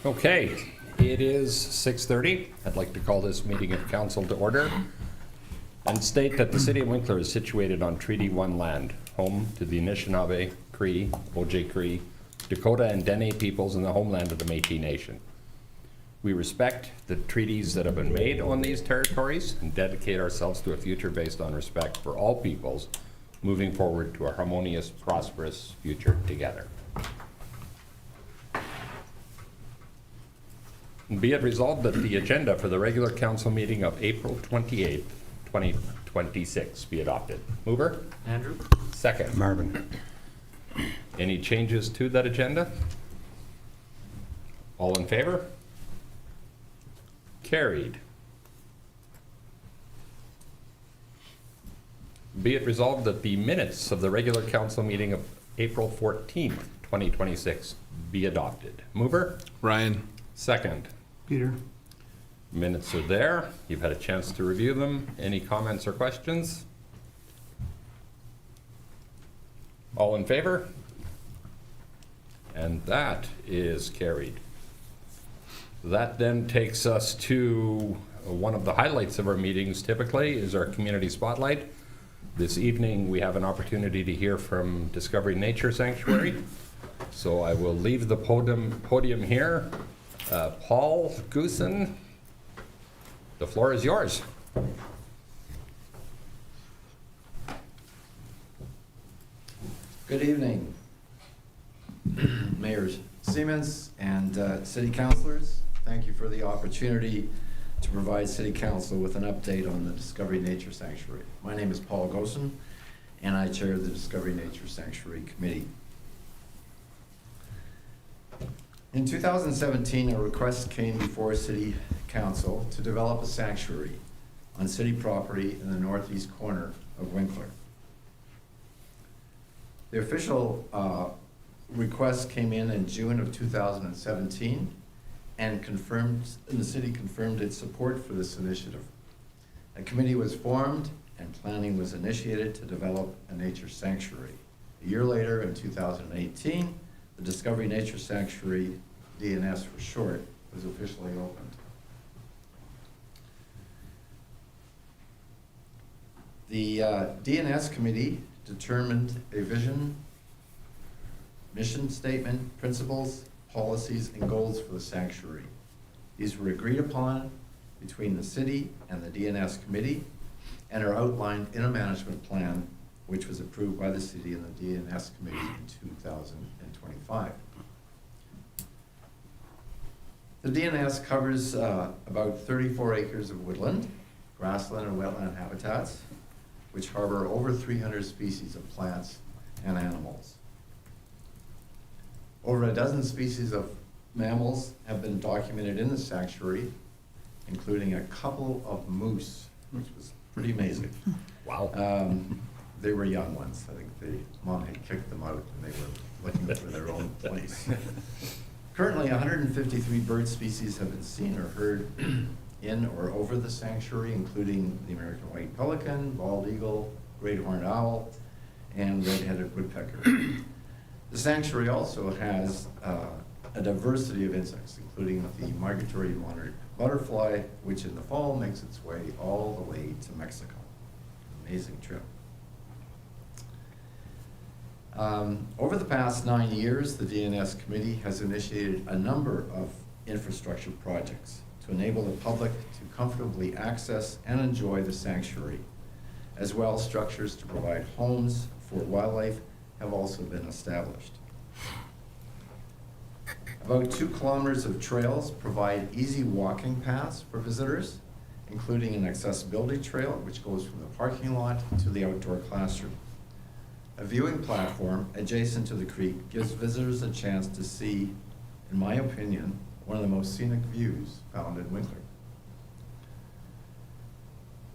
Okay, it is 6:30. I'd like to call this meeting of council to order and state that the city of Winkler is situated on Treaty 1 land, home to the Anishinaabe, Cree, Ojibwe, Dakota, and Dene peoples in the homeland of the Métis Nation. We respect the treaties that have been made on these territories and dedicate ourselves to a future based on respect for all peoples, moving forward to a harmonious, prosperous future together. And be it resolved that the agenda for the regular council meeting of April 28th, 2026 be adopted. Mover? Andrew? Second. Marvin. Any changes to that agenda? All in favor? Carried. Be it resolved that the minutes of the regular council meeting of April 14th, 2026 be adopted. Mover? Ryan? Second. Peter. Minutes are there. You've had a chance to review them. Any comments or questions? All in favor? And that is carried. That then takes us to one of the highlights of our meetings typically is our community spotlight. This evening we have an opportunity to hear from Discovery Nature Sanctuary. So I will leave the podium here. Paul Goosen, the floor is yours. Good evening, Mayor Siemens and city councilors. Thank you for the opportunity to provide city council with an update on the Discovery Nature Sanctuary. My name is Paul Goosen, and I chair the Discovery Nature Sanctuary Committee. In 2017, a request came before City Council to develop a sanctuary on city property in the northeast corner of Winkler. The official request came in June of 2017 and the city confirmed its support for this initiative. A committee was formed and planning was initiated to develop a nature sanctuary. A year later, in 2018, the Discovery Nature Sanctuary, DNS for short, was officially opened. The DNS committee determined a vision, mission statement, principles, policies, and goals for the sanctuary. These were agreed upon between the city and the DNS committee and are outlined in a management plan which was approved by the city and the DNS committee in 2025. The DNS covers about 34 acres of woodland, grassland, and wetland habitats, which harbor over 300 species of plants and animals. Over a dozen species of mammals have been documented in the sanctuary, including a couple of moose, which was pretty amazing. Wow. They were young ones. I think the mom had kicked them out and they were looking for their own place. Currently, 153 bird species have been seen or heard in or over the sanctuary, including the American white pelican, bald eagle, great horned owl, and red-headed woodpecker. The sanctuary also has a diversity of insects, including the migratory monarch butterfly, which in the fall makes its way all the way to Mexico. Amazing trip. Over the past 9 years, the DNS committee has initiated a number of infrastructure projects to enable the public to comfortably access and enjoy the sanctuary. As well, structures to provide homes for wildlife have also been established. About 2 kilometers of trails provide easy walking paths for visitors, including an accessibility trail which goes from the parking lot to the outdoor classroom. A viewing platform adjacent to the creek gives visitors a chance to see, in my opinion, one of the most scenic views found in Winkler.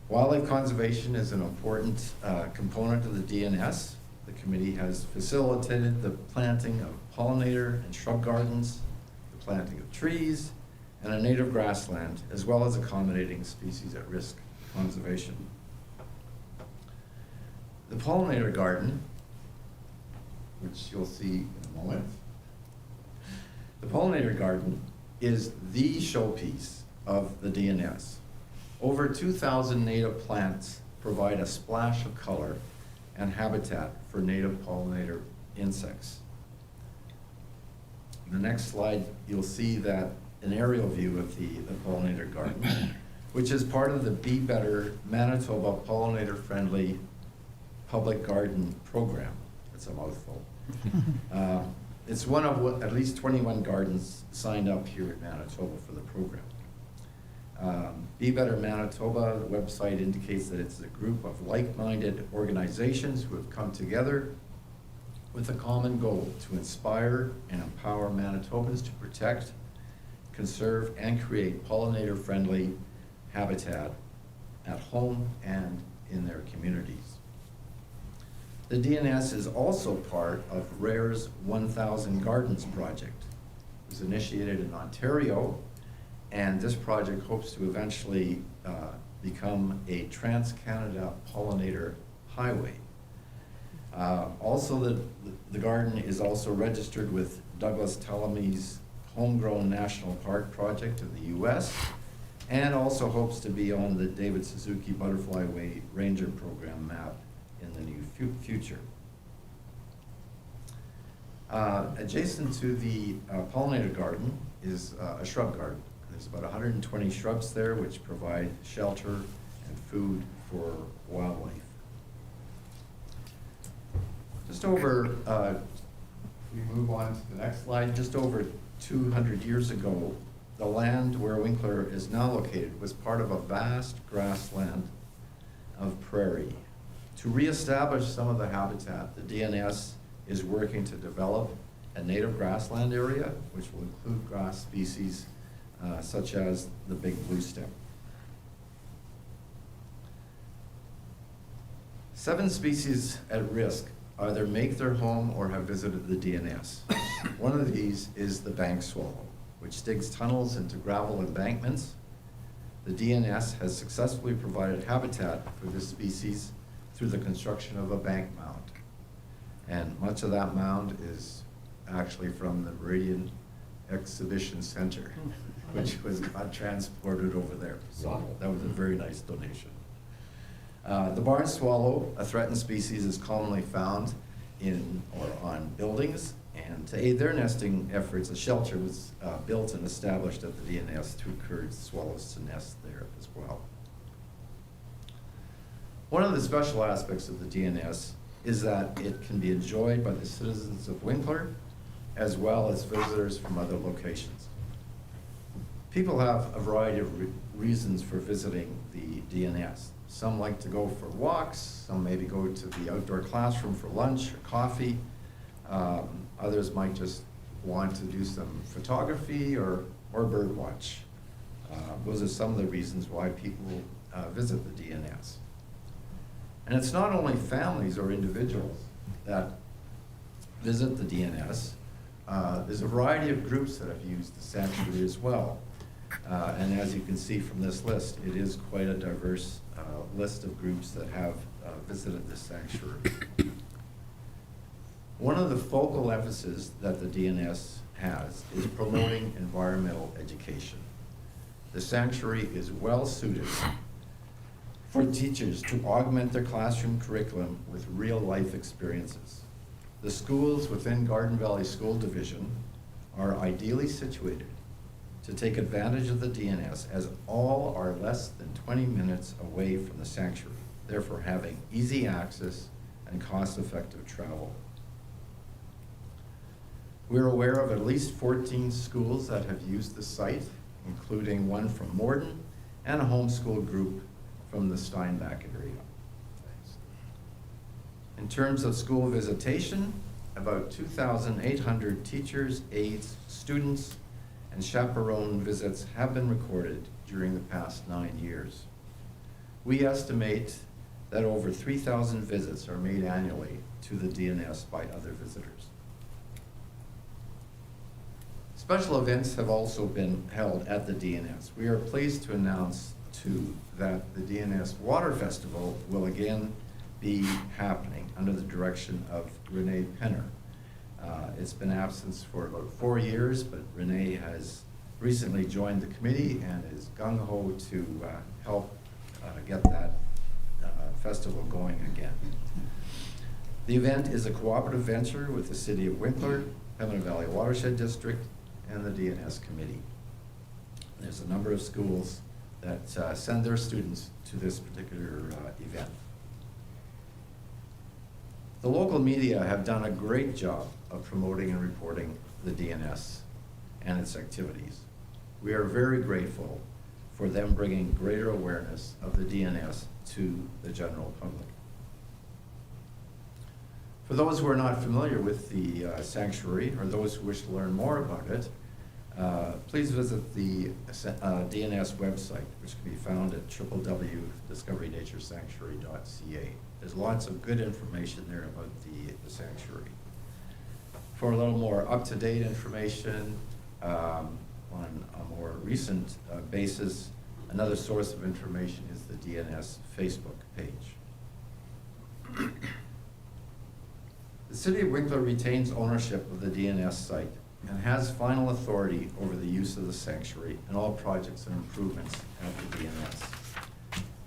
Wildlife conservation is an important component of the DNS. The committee has facilitated the planting of pollinator and shrub gardens, the planting of trees, and a native grassland, as well as accommodating species at risk conservation. The pollinator garden, which you'll see in a moment, The pollinator garden is the showpiece of the DNS. Over 2,000 native plants provide a splash of color and habitat for native pollinator insects. The next slide, you'll see that an aerial view of the pollinator garden, which is part of the Be Better Manitoba Pollinator-Friendly Public Garden Program. It's a mouthful. It's one of at least 21 gardens signed up here in Manitoba for the program. Be Better Manitoba, the website indicates that it's a group of like-minded organizations who have come together with a common goal to inspire and empower Manitobans to protect, conserve, and create pollinator-friendly habitat at home and in their communities. The DNS is also part of RARE's 1,000 Gardens project. It was initiated in Ontario, and this project hopes to eventually become a Trans-Canada pollinator highway. Also, the garden is also registered with Douglas Tallamy's Homegrown National Park project in the US, and also hopes to be on the David Suzuki Butterfly Way Ranger Program map in the near future. Adjacent to the pollinator garden is a shrub garden. There's about 120 shrubs there which provide shelter and food for wildlife. Just over, we move on to the next slide, just over 200 years ago, the land where Winkler is now located was part of a vast grassland of prairie. To reestablish some of the habitat, the DNS is working to develop a native grassland area, which will include grass species such as the big blue stem. 7 species at risk either make their home or have visited the DNS. One of these is the bank swallow, which digs tunnels into gravel embankments. The DNS has successfully provided habitat for this species through the construction of a bank mound. And much of that mound is actually from the Meridian Exhibition Center, which got transported over there. So that was a very nice donation. The barn swallow, a threatened species, is commonly found in or on buildings, and to aid their nesting efforts, a shelter was built and established at the DNS to encourage swallows to nest there as well. One of the special aspects of the DNS is that it can be enjoyed by the citizens of Winkler as well as visitors from other locations. People have a variety of reasons for visiting the DNS. Some like to go for walks, some maybe go to the outdoor classroom for lunch or coffee. Others might just want to do some photography or bird watch. Those are some of the reasons why people visit the DNS. And it's not only families or individuals that visit the DNS. There's a variety of groups that have used the sanctuary as well. And as you can see from this list, it is quite a diverse list of groups that have visited this sanctuary. One of the focal emphases that the DNS has is promoting environmental education. The sanctuary is well suited for teachers to augment their classroom curriculum with real-life experiences. The schools within Garden Valley School Division are ideally situated to take advantage of the DNS, as all are less than 20 minutes away from the sanctuary, therefore having easy access and cost-effective travel. We're aware of at least 14 schools that have used the site, including one from Morden and a homeschool group from the Steinbach area. In terms of school visitation, about 2,800 teachers, aides, students, and chaperone visits have been recorded during the past 9 years. We estimate that over 3,000 visits are made annually to the DNS by other visitors. Special events have also been held at the DNS. We are pleased to announce too that the DNS Water Festival will again be happening under the direction of Renee Penner. It's been absent for about 4 years, but Renee has recently joined the committee and is gung-ho to help get that festival going again. The event is a cooperative venture with the City of Winkler, Pembina Valley Watershed District, and the DNS Committee. There's a number of schools that send their students to this particular event. The local media have done a great job of promoting and reporting the DNS and its activities. We are very grateful for them bringing greater awareness of the DNS to the general public. For those who are not familiar with the sanctuary, or those who wish to learn more about it, please visit the DNS website, which can be found at www.discoverynaturesanctuary.ca. There's lots of good information there about the sanctuary. For a little more up-to-date information on a more recent basis, another source of information is the DNS Facebook page. The City of Winkler retains ownership of the DNS site and has final authority over the use of the sanctuary and all projects and improvements at the DNS.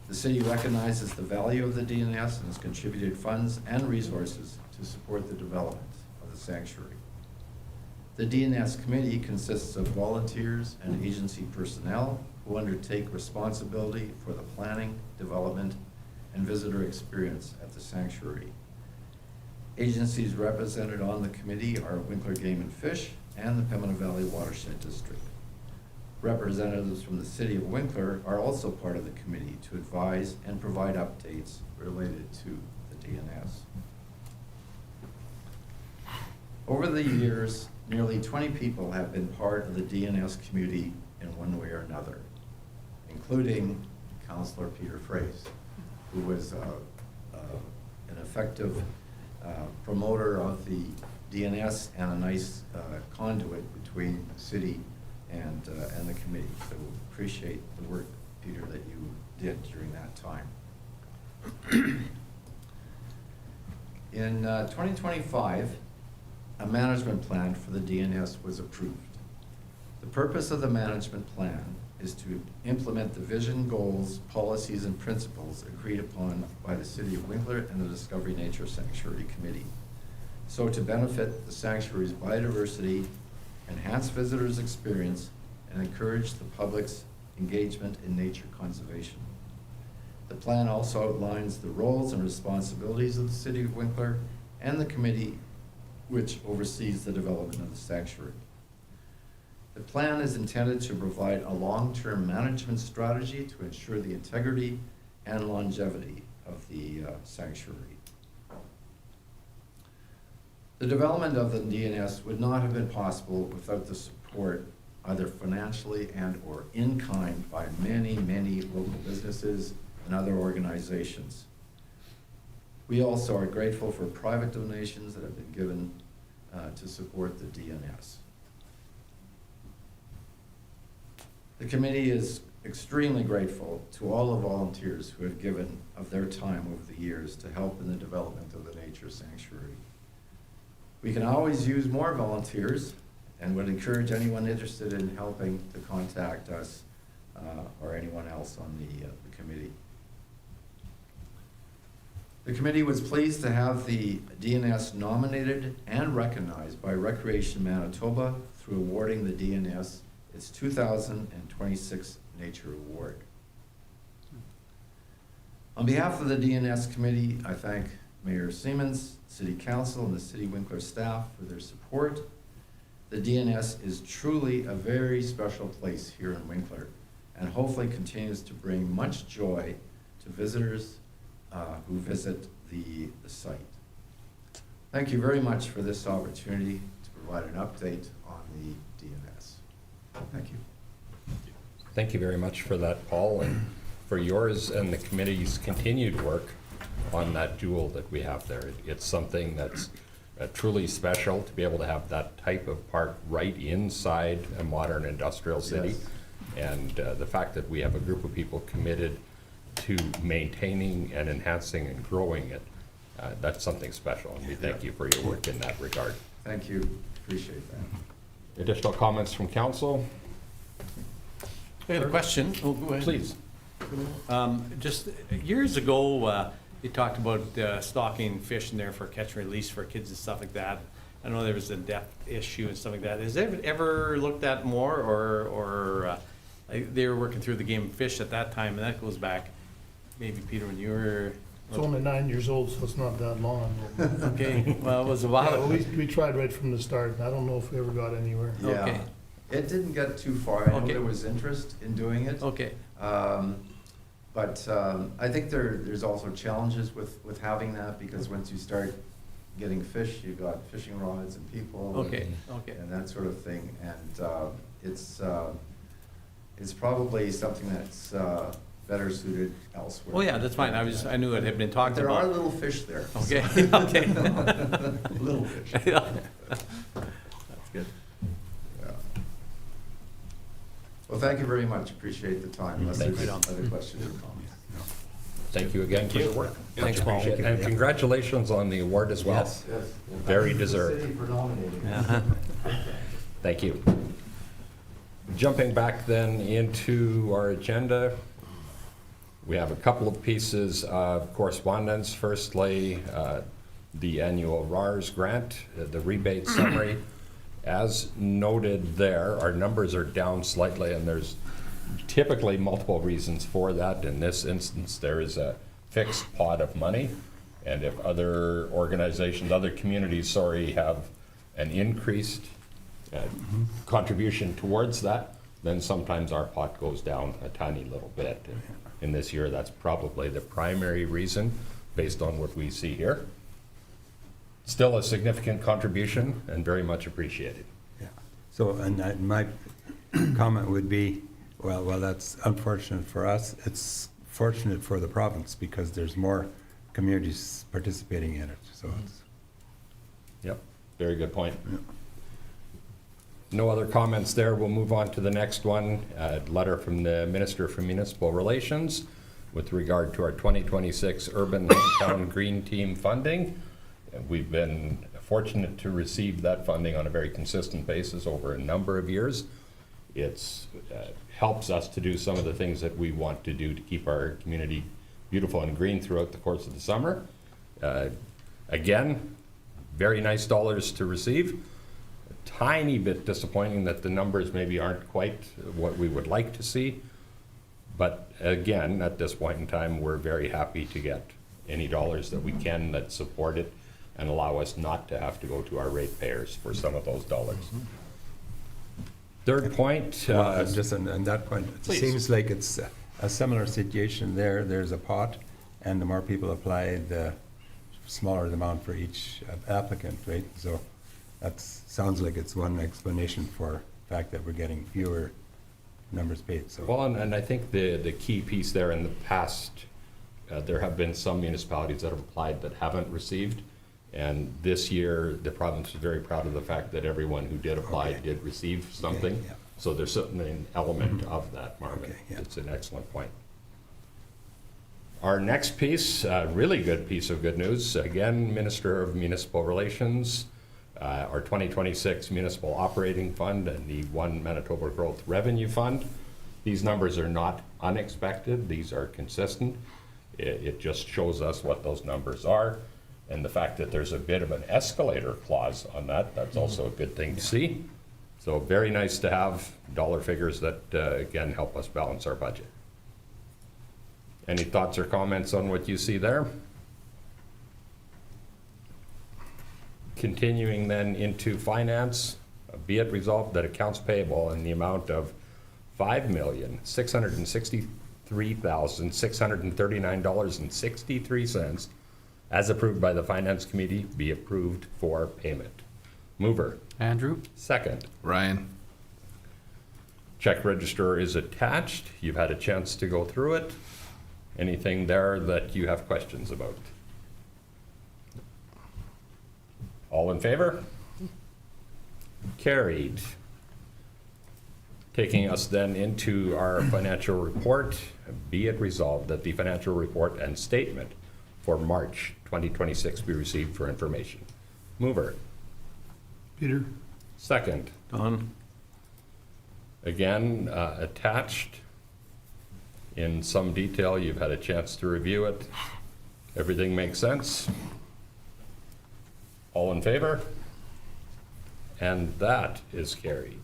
The city recognizes the value of the DNS and has contributed funds and resources to support the development of the sanctuary. The DNS committee consists of volunteers and agency personnel who undertake responsibility for the planning, development, and visitor experience at the sanctuary. Agencies represented on the committee are Winkler Game and Fish and the Pembina Valley Watershed District. Representatives from the City of Winkler are also part of the committee to advise and provide updates related to the DNS. Over the years, nearly 20 people have been part of the DNS community in one way or another, including Councillor Peter Fraze, who was an effective promoter of the DNS and a nice conduit between the city and the committee. So appreciate the work, Peter, that you did during that time. In 2025, a management plan for the DNS was approved. The purpose of the management plan is to implement the vision, goals, policies, and principles agreed upon by the City of Winkler and the Discovery Nature Sanctuary Committee, so to benefit the sanctuary's biodiversity, enhance visitors' experience, and encourage the public's engagement in nature conservation. The plan also outlines the roles and responsibilities of the City of Winkler and the committee which oversees the development of the sanctuary. The plan is intended to provide a long-term management strategy to ensure the integrity and longevity of the sanctuary. The development of the DNS would not have been possible without the support, either financially and or in kind, by many, many local businesses and other organizations. We also are grateful for private donations that have been given to support the DNS. The committee is extremely grateful to all the volunteers who have given of their time over the years to help in the development of the nature sanctuary. We can always use more volunteers and would encourage anyone interested in helping to contact us or anyone else on the committee. The committee was pleased to have the DNS nominated and recognized by Recreation Manitoba through awarding the DNS its 2026 Nature Award. On behalf of the DNS committee, I thank Mayor Siemens, City Council, and the City Winkler staff for their support. The DNS is truly a very special place here in Winkler and hopefully continues to bring much joy to visitors who visit the site. Thank you very much for this opportunity to provide an update on the DNS. Thank you. Thank you very much for that, Paul, and for yours and the committee's continued work on that jewel that we have there. It's something that's truly special to be able to have that type of park right inside a modern industrial city. Yes. And the fact that we have a group of people committed to maintaining and enhancing and growing it, that's something special, and we thank you for your work in that regard. Thank you, appreciate that. Additional comments from council? I had a question. Oh, go ahead. Please. Just years ago, you talked about stocking fish in there for catch and release for kids and stuff like that. I know there was a depth issue and stuff like that. Has it ever looked at more, or they were working through the game of fish at that time, and that goes back, maybe Peter, when you were. It's only 9 years old, so it's not that long. Okay, well, it was a Yeah, while. we tried right from the start, and I don't know if we ever got anywhere. Yeah, Okay. it didn't get too far. I know Okay. there was interest in doing it. Okay, But I think there's also challenges with having that, because once you start getting fish, you've got fishing rods and people. okay, okay. And that sort of thing, and it's probably something that's better suited elsewhere. Oh, yeah, that's fine. I knew it had been talked There are about. little fish there. Okay, okay. Little fish. That's good. Yeah. Well, thank you very much, appreciate the time, unless Thank there's you. other questions or comments. Thank you again for your work. Thanks, Paul. Appreciate it. And congratulations on the award as well. Yes, yes. Very Thank you to the deserved. city for nominating me. Uh-huh. Thank you. Jumping back then into our agenda, we have a couple of pieces of correspondence. Firstly, the annual RARS grant, the rebate summary. As noted there, our numbers are down slightly, and there's typically multiple reasons for that. In this instance, there is a fixed pot of money, and if other organizations, other communities, have an increased contribution towards that, then sometimes our pot goes down a tiny little bit. In this year, that's probably the primary reason, based on what we see here. Still a significant contribution and very much appreciated. Yeah. So, and my comment would be, well, that's unfortunate for us. It's fortunate for the province because there's more communities participating in it. So it's. Yep, very good point. Yeah. No other comments there. We'll move on to the next one. A letter from the Minister for Municipal Relations with regard to our 2026 Urban Hometown Green Team funding. We've been fortunate to receive that funding on a very consistent basis over a number of years. It's helps us to do some of the things that we want to do to keep our community beautiful and green throughout the course of the summer. Again, very nice dollars to receive. A tiny bit disappointing that the numbers maybe aren't quite what we would like to see. But again, at this point in time, we're very happy to get any dollars that we can that support it and allow us not to have to go to our ratepayers for some of those dollars. Third point. Well, just on that point, it Please. seems like it's a similar situation there. There's a pot, and the more people apply, the smaller the amount for each applicant, right? So that sounds like it's one explanation for the fact that we're getting fewer numbers paid. So. Well, and I think the key piece there in the past, there have been some municipalities that have applied that haven't received. And this year, the province is very proud of the fact that everyone who did apply Okay. did receive something. Okay, yeah. So there's certainly an element of that, Marvin. Okay, yeah. It's an excellent point. Our next piece, really good piece of good news, again, Minister of Municipal Relations, our 2026 Municipal Operating Fund and the One Manitoba Growth Revenue Fund. These numbers are not unexpected. These are consistent. It just shows us what those numbers are. And the fact that there's a bit of an escalator clause on that, that's also a good thing to see. So very nice to have dollar figures that, again, help us balance our budget. Any thoughts or comments on what you see there? Continuing then into finance, be it resolved that accounts payable in the amount of $5,663,639.63 as approved by the Finance Committee be approved for payment. Mover. Andrew? Second. Ryan? Check register is attached. You've had a chance to go through it. Anything there that you have questions about? All in favor? Carried. Taking us then into our financial report, be it resolved that the financial report and statement for March 2026 be received for information. Mover. Peter? Second. Don? Again, attached in some detail. You've had a chance to review it. Everything makes sense? All in favor? And that is carried.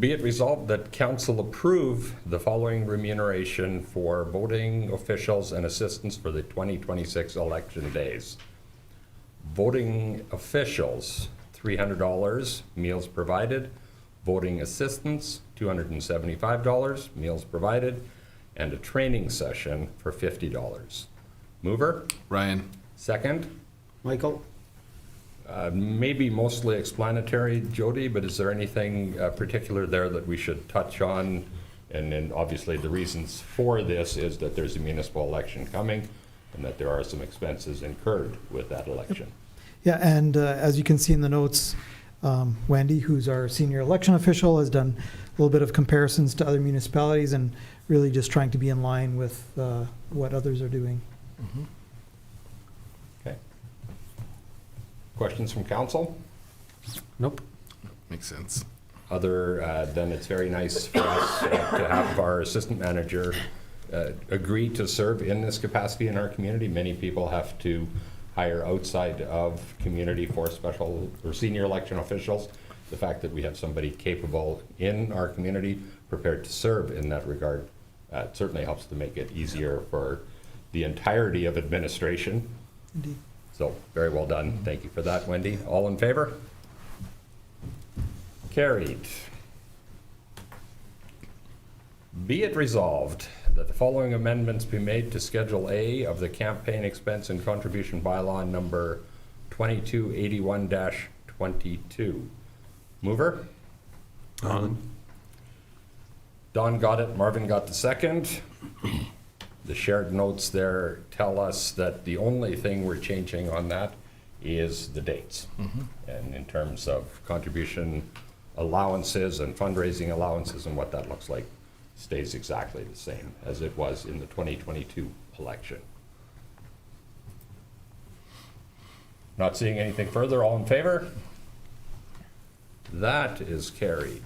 Be it resolved that council approve the following remuneration for voting officials and assistants for the 2026 election days. Voting officials, $300, meals provided. Voting assistants, $275, meals provided. And a training session for $50. Mover? Ryan. Second? Michael? Maybe mostly explanatory, Jody, but is there anything particular there that we should touch on? And then obviously the reasons for this is that there's a municipal election coming and that there are some expenses incurred with that election. Yeah, and as you can see in the notes, Wendy, who's our senior election official, has done a little bit of comparisons to other municipalities and really just trying to be in line with what others are doing. Okay. Questions from council? Nope. Makes sense. Other than it's very nice for us to have our assistant manager agree to serve in this capacity in our community. Many people have to hire outside of community for special or senior election officials. The fact that we have somebody capable in our community prepared to serve in that regard certainly helps to make it easier for the entirety of administration. Indeed. So very well done. Thank you for that, Wendy. All in favor? Carried. Be it resolved that the following amendments be made to Schedule A of the Campaign Expense and Contribution Bylaw number 2281-22. Mover? Don? Don got it, Marvin got the second. The shared notes there tell us that the only thing we're changing on that is the dates. And in terms of contribution allowances and fundraising allowances and what that looks like, stays exactly the same as it was in the 2022 election. Not seeing anything further, all in favor? That is carried.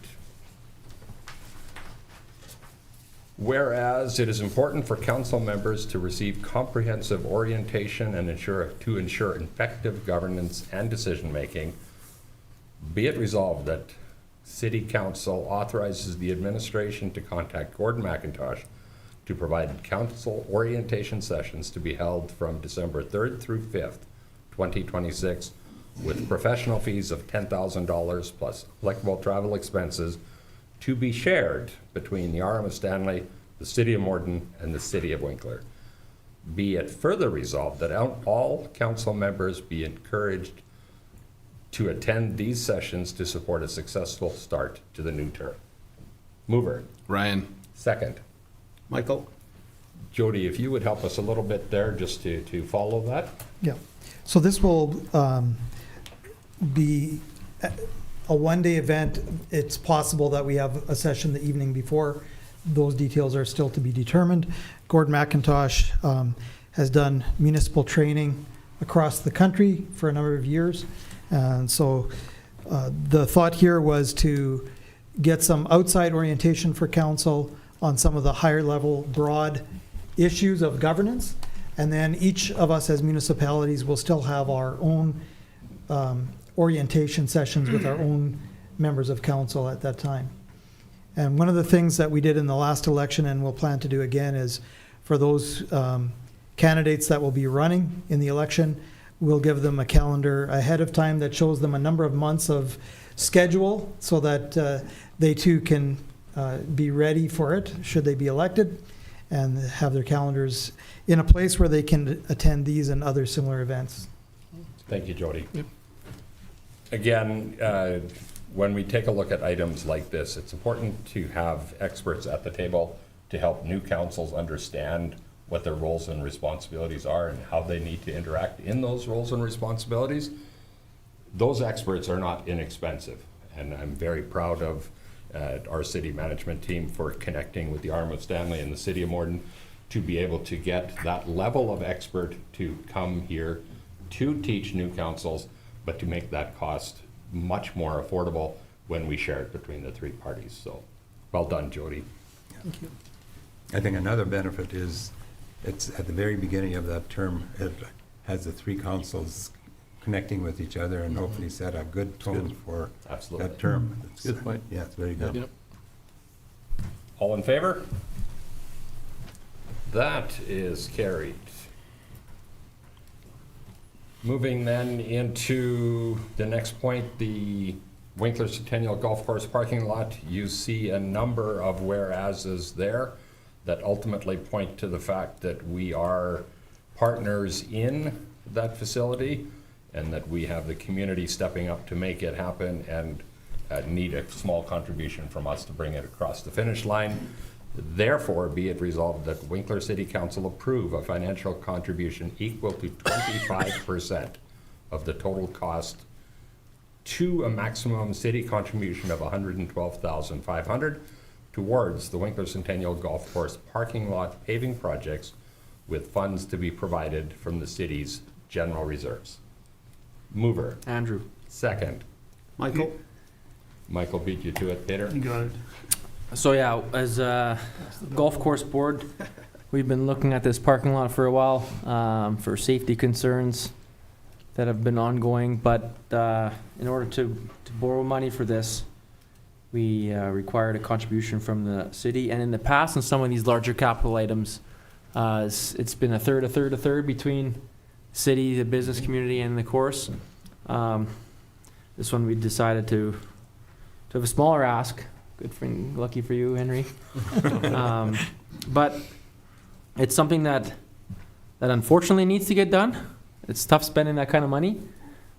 Whereas it is important for council members to receive comprehensive orientation and to ensure effective governance and decision-making, be it resolved that City Council authorizes the administration to contact Gordon McIntosh to provide council orientation sessions to be held from December 3rd through 5th, 2026, with professional fees of $10,000 plus applicable travel expenses to be shared between the RM of Stanley, the City of Morden, and the City of Winkler. Be it further resolved that all council members be encouraged to attend these sessions to support a successful start to the new term. Mover? Ryan. Second. Michael? Jody, if you would help us a little bit there just to follow that. Yeah. So this will be a one-day event. It's possible that we have a session the evening before. Those details are still to be determined. Gordon McIntosh has done municipal training across the country for a number of years. And so the thought here was to get some outside orientation for council on some of the higher level broad issues of governance. And then each of us as municipalities will still have our own orientation sessions with our own members of council at that time. And one of the things that we did in the last election and we'll plan to do again is for those candidates that will be running in the election, we'll give them a calendar ahead of time that shows them a number of months of schedule so that they too can be ready for it should they be elected and have their calendars in a place where they can attend these and other similar events. Thank you, Jody. Yep. Again, when we take a look at items like this, it's important to have experts at the table to help new councils understand what their roles and responsibilities are and how they need to interact in those roles and responsibilities. Those experts are not inexpensive, and I'm very proud of our city management team for connecting with the RM of Stanley and the City of Morden to be able to get that level of expert to come here to teach new councils, but to make that cost much more affordable when we share it between the three parties. So, well done, Jody. Thank you. I think another benefit is, it's at the very beginning of that term, it has the three councils connecting with each other and hopefully set a good tone for Absolutely. that term. It's- Good point. Yeah, it's very good. Yep. All in favor? That is carried. Moving then into the next point, the Winkler Centennial Golf Course parking lot. You see a number of whereases there that ultimately point to the fact that we are partners in that facility and that we have the community stepping up to make it happen and need a small contribution from us to bring it across the finish line. Therefore, be it resolved that Winkler City Council approve a financial contribution equal to 25% of the total cost to a maximum city contribution of $112,500 towards the Winkler Centennial Golf Course parking lot paving projects, with funds to be provided from the city's general reserves. Mover. Andrew. Second. Michael. Michael beat you to it, Peter. You got it. So yeah, as a golf course board, we've been looking at this parking lot for a while for safety concerns that have been ongoing. But in order to borrow money for this, we required a contribution from the city. And in the past, on some of these larger capital items, it's been a third between city, the business community, and the course. This one we decided to have a smaller ask. Good for, lucky for you, Henry. But it's something that unfortunately needs to get done. It's tough spending that kind of money,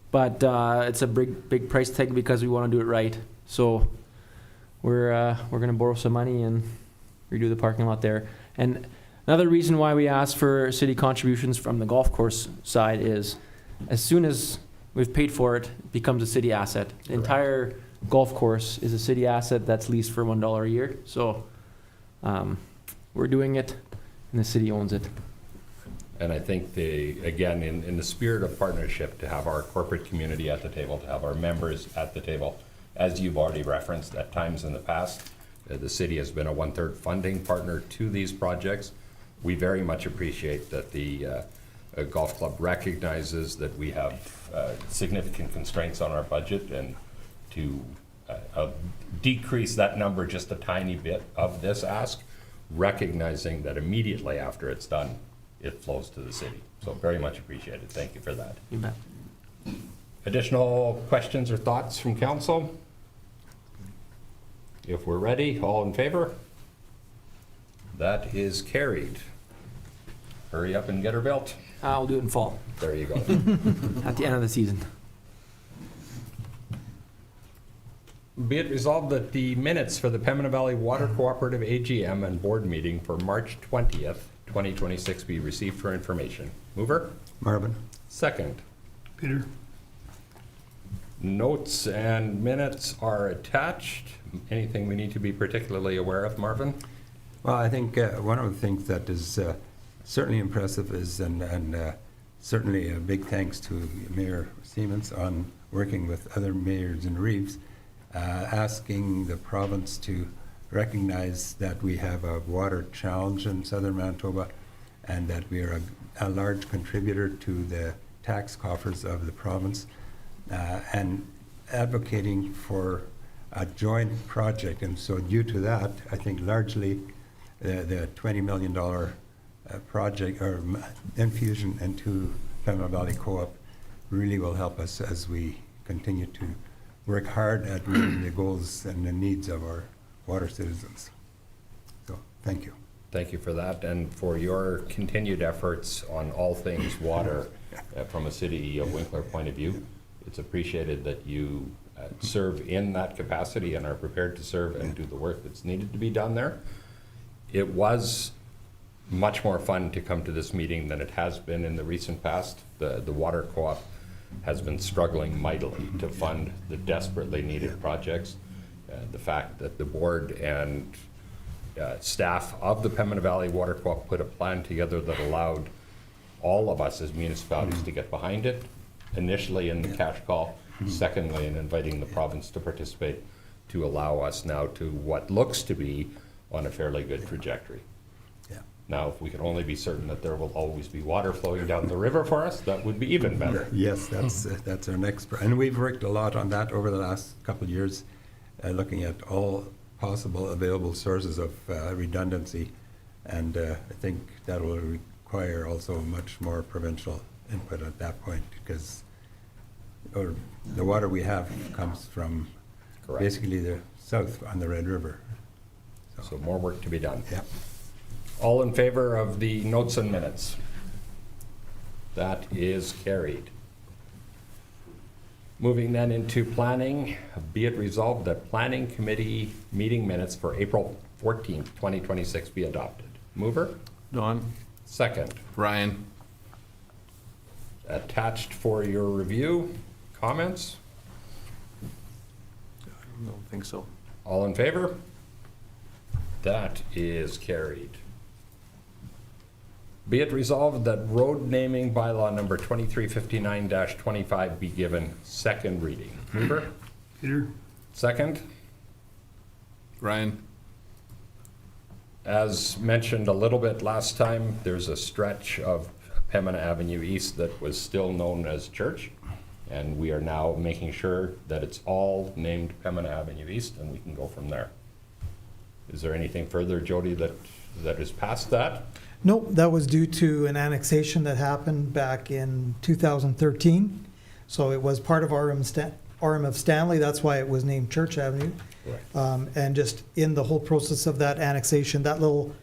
but it's a big price tag because we want to do it right. So we're going to borrow some money and redo the parking lot there. And another reason why we asked for city contributions from the golf course side is, as soon as we've paid for it, it becomes a city asset. The entire golf course is a city asset that's leased for $1 a year. So we're doing it, and the city owns it. And I think again, in the spirit of partnership, to have our corporate community at the table, to have our members at the table, as you've already referenced at times in the past, the city has been a 1/3 funding partner to these projects. We very much appreciate that the golf club recognizes that we have significant constraints on our budget, and to decrease that number just a tiny bit of this ask, recognizing that immediately after it's done, it flows to the city. So very much appreciated. Thank you for that. You bet. Additional questions or thoughts from council? If we're ready, all in favor? That is carried. Hurry up and get her built. I'll do it in fall, There you go. at the end of the season. Be it resolved that the minutes for the Pembina Valley Water Cooperative AGM and board meeting for March 20th, 2026 be received for information. Mover? Marvin? Second. Peter? Notes and minutes are attached. Anything we need to be particularly aware of, Marvin? Well, I think one of the things that is certainly impressive is, and certainly a big thanks to Mayor Siemens on working with other mayors in Reeves, asking the province to recognize that we have a water challenge in southern Manitoba and that we are a large contributor to the tax coffers of the province, and advocating for a joint project. And so due to that, I think largely the $20 million project or infusion into Pembina Valley Co-op really will help us as we continue to work hard at meeting the goals and the needs of our water citizens. So, thank you. Thank you for that and for your continued efforts on all things water from a city of Winkler point of view. It's appreciated that you serve in that capacity and are prepared to serve and do the work that's needed to be done there. It was much more fun to come to this meeting than it has been in the recent past. The water co-op has been struggling mightily to fund the desperately needed projects. The fact that the board and staff of the Pembina Valley Water Co-op put a plan together that allowed all of us as municipalities to get behind it, initially in the cash call, secondly in inviting the province to participate, to allow us now to what looks to be on a fairly good trajectory. Yeah. Now, if we can only be certain that there will always be water flowing down the river for us, that would be even better. Yes, that's our next, and we've worked a lot on that over the last couple of years, looking at all possible available sources of redundancy, and I think that will require also much more provincial input at that point, because the water we have comes from Correct. basically the south on the Red River. So more work to be done. Yeah. All in favor of the notes and minutes? That is carried. Moving then into planning, be it resolved that planning committee meeting minutes for April 14th, 2026 be adopted. Mover? Don? Second. Ryan. Attached for your review. Comments? I don't think so. All in favor? That is carried. Be it resolved that road naming bylaw number 2359-25 be given second reading. Mover? Peter? Second. Ryan. As mentioned a little bit last time, there's a stretch of Pembina Avenue East that was still known as Church, and we are now making sure that it's all named Pembina Avenue East, and we can go from there. Is there anything further, Jody, that is past that? Nope, that was due to an annexation that happened back in 2013. So it was part of RM of Stanley, that's why it was named Church Avenue. Right. And just in the whole process of that annexation, that little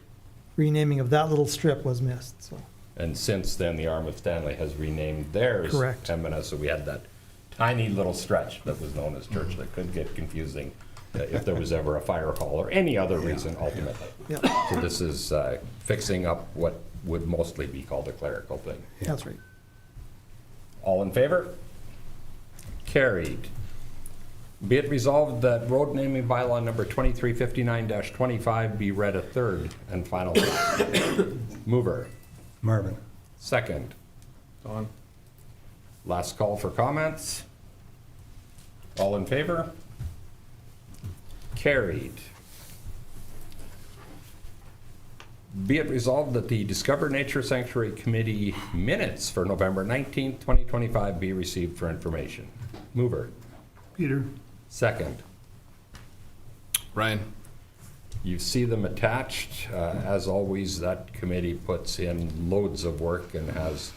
renaming of that little strip was missed, so. And since then, the Arm of Stanley has renamed theirs Correct. Pembina, so we had that tiny little stretch that was known as Church that could get confusing if there was ever a fire call or any other reason ultimately. Yeah, So this is fixing up what would mostly be called a clerical thing. that's right. All in favor? Carried. Be it resolved that road naming bylaw number 2359-25 be read a third and final time. Mover. Marvin. Second. Don? Last call for comments. All in favor? Carried. Be it resolved that the Discover Nature Sanctuary Committee minutes for November 19th, 2025 be received for information. Mover. Peter? Second. Ryan. You see them attached. As always, that committee puts in loads of work and has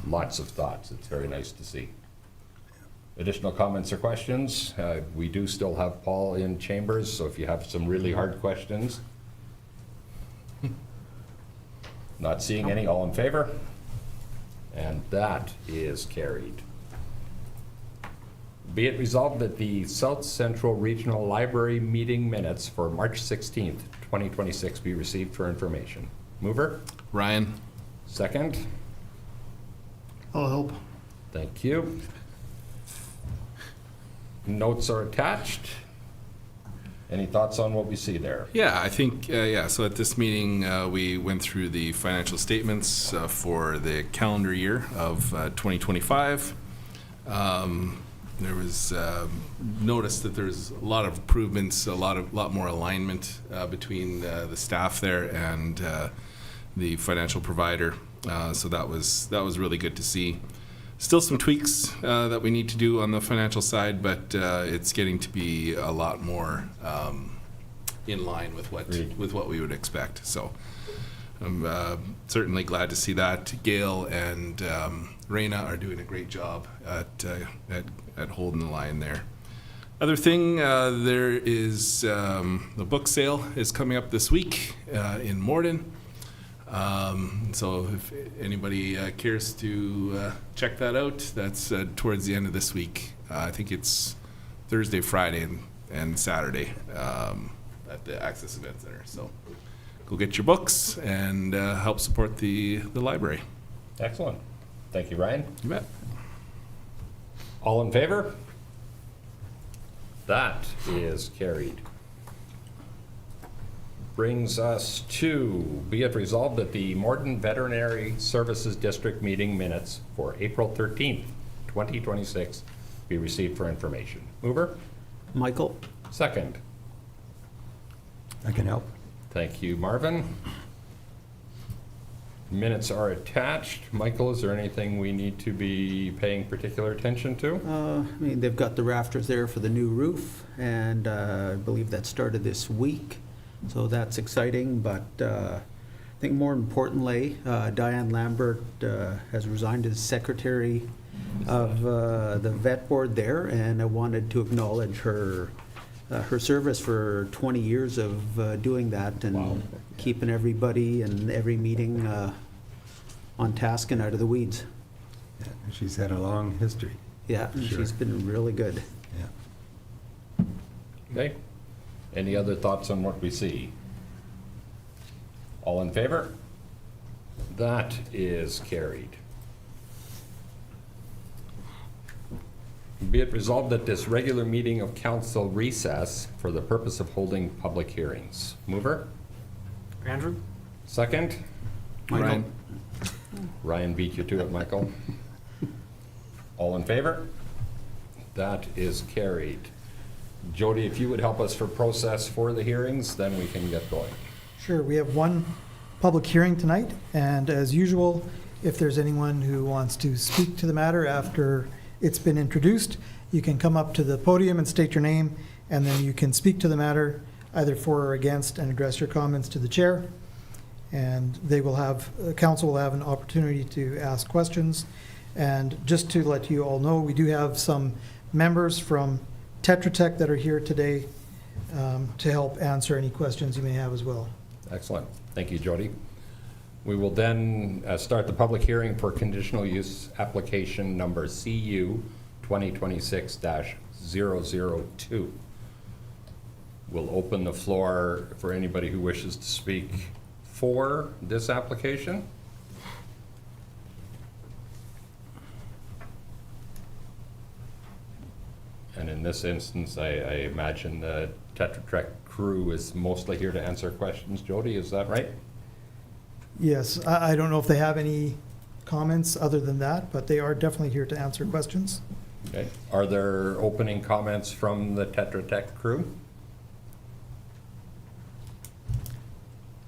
lots of thoughts. It's very nice to see. Additional comments or questions? We do still have Paul in chambers, so if you have some really hard questions. Not seeing any, all in favor? And that is carried. Be it resolved that the South Central Regional Library meeting minutes for March 16th, 2026 be received for information. Mover? Ryan. Second? I'll help. Thank you. Notes are attached. Any thoughts on what we see there? Yeah, I think, so at this meeting, we went through the financial statements for the calendar year of 2025. There was noticed that there's a lot of improvements, a lot more alignment between the staff there and the financial provider. So that was really good to see. Still some tweaks that we need to do on the financial side, but it's getting to be a lot more in line with what we would expect. So I'm certainly glad to see that. Gail and Raina are doing a great job at holding the line there. Other thing, there is the book sale is coming up this week in Morden. So if anybody cares to check that out, that's towards the end of this week. I think it's Thursday, Friday, and Saturday at the Access Event Center. So go get your books and help support the library. Excellent. Thank you, Ryan. You bet. All in favor? That is carried. brings us to, be it resolved that the Morton Veterinary Services District meeting minutes for April 13th, 2026 be received for information. Mover? Michael? Second. I can help. Thank you, Marvin. Minutes are attached. Michael, is there anything we need to be paying particular attention to? I mean, they've got the rafters there for the new roof, and I believe that started this week, so that's exciting. But I think more importantly, Diane Lambert has resigned as secretary of the vet board there, and I wanted to acknowledge her service for 20 years of doing that and Wow. keeping everybody and every meeting on task and out of the weeds. Yeah, she's had a long history. Yeah, and Sure. she's been really good. Yeah. Okay. Any other thoughts on what we see? All in favor? That is carried. Be it resolved that this regular meeting of council recess for the purpose of holding public hearings. Mover? Andrew? Second? Michael? Ryan beat you to it, Michael. All in favor? That is carried. Jody, if you would help us for process for the hearings, then we can get going. Sure, we have one public hearing tonight, and as usual, if there's anyone who wants to speak to the matter after it's been introduced, you can come up to the podium and state your name, and then you can speak to the matter either for or against and address your comments to the chair. And they will have, council will have an opportunity to ask questions. And just to let you all know, we do have some members from Tetra Tech that are here today to help answer any questions you may have as well. Excellent. Thank you, Jody. We will then start the public hearing for conditional use application number CU 2026-002. We'll open the floor for anybody who wishes to speak for this application. And in this instance, I imagine the Tetra Tech crew is mostly here to answer questions. Jody, is that right? Yes, I don't know if they have any comments other than that, but they are definitely here to answer questions. Okay. Are there opening comments from the Tetra Tech crew?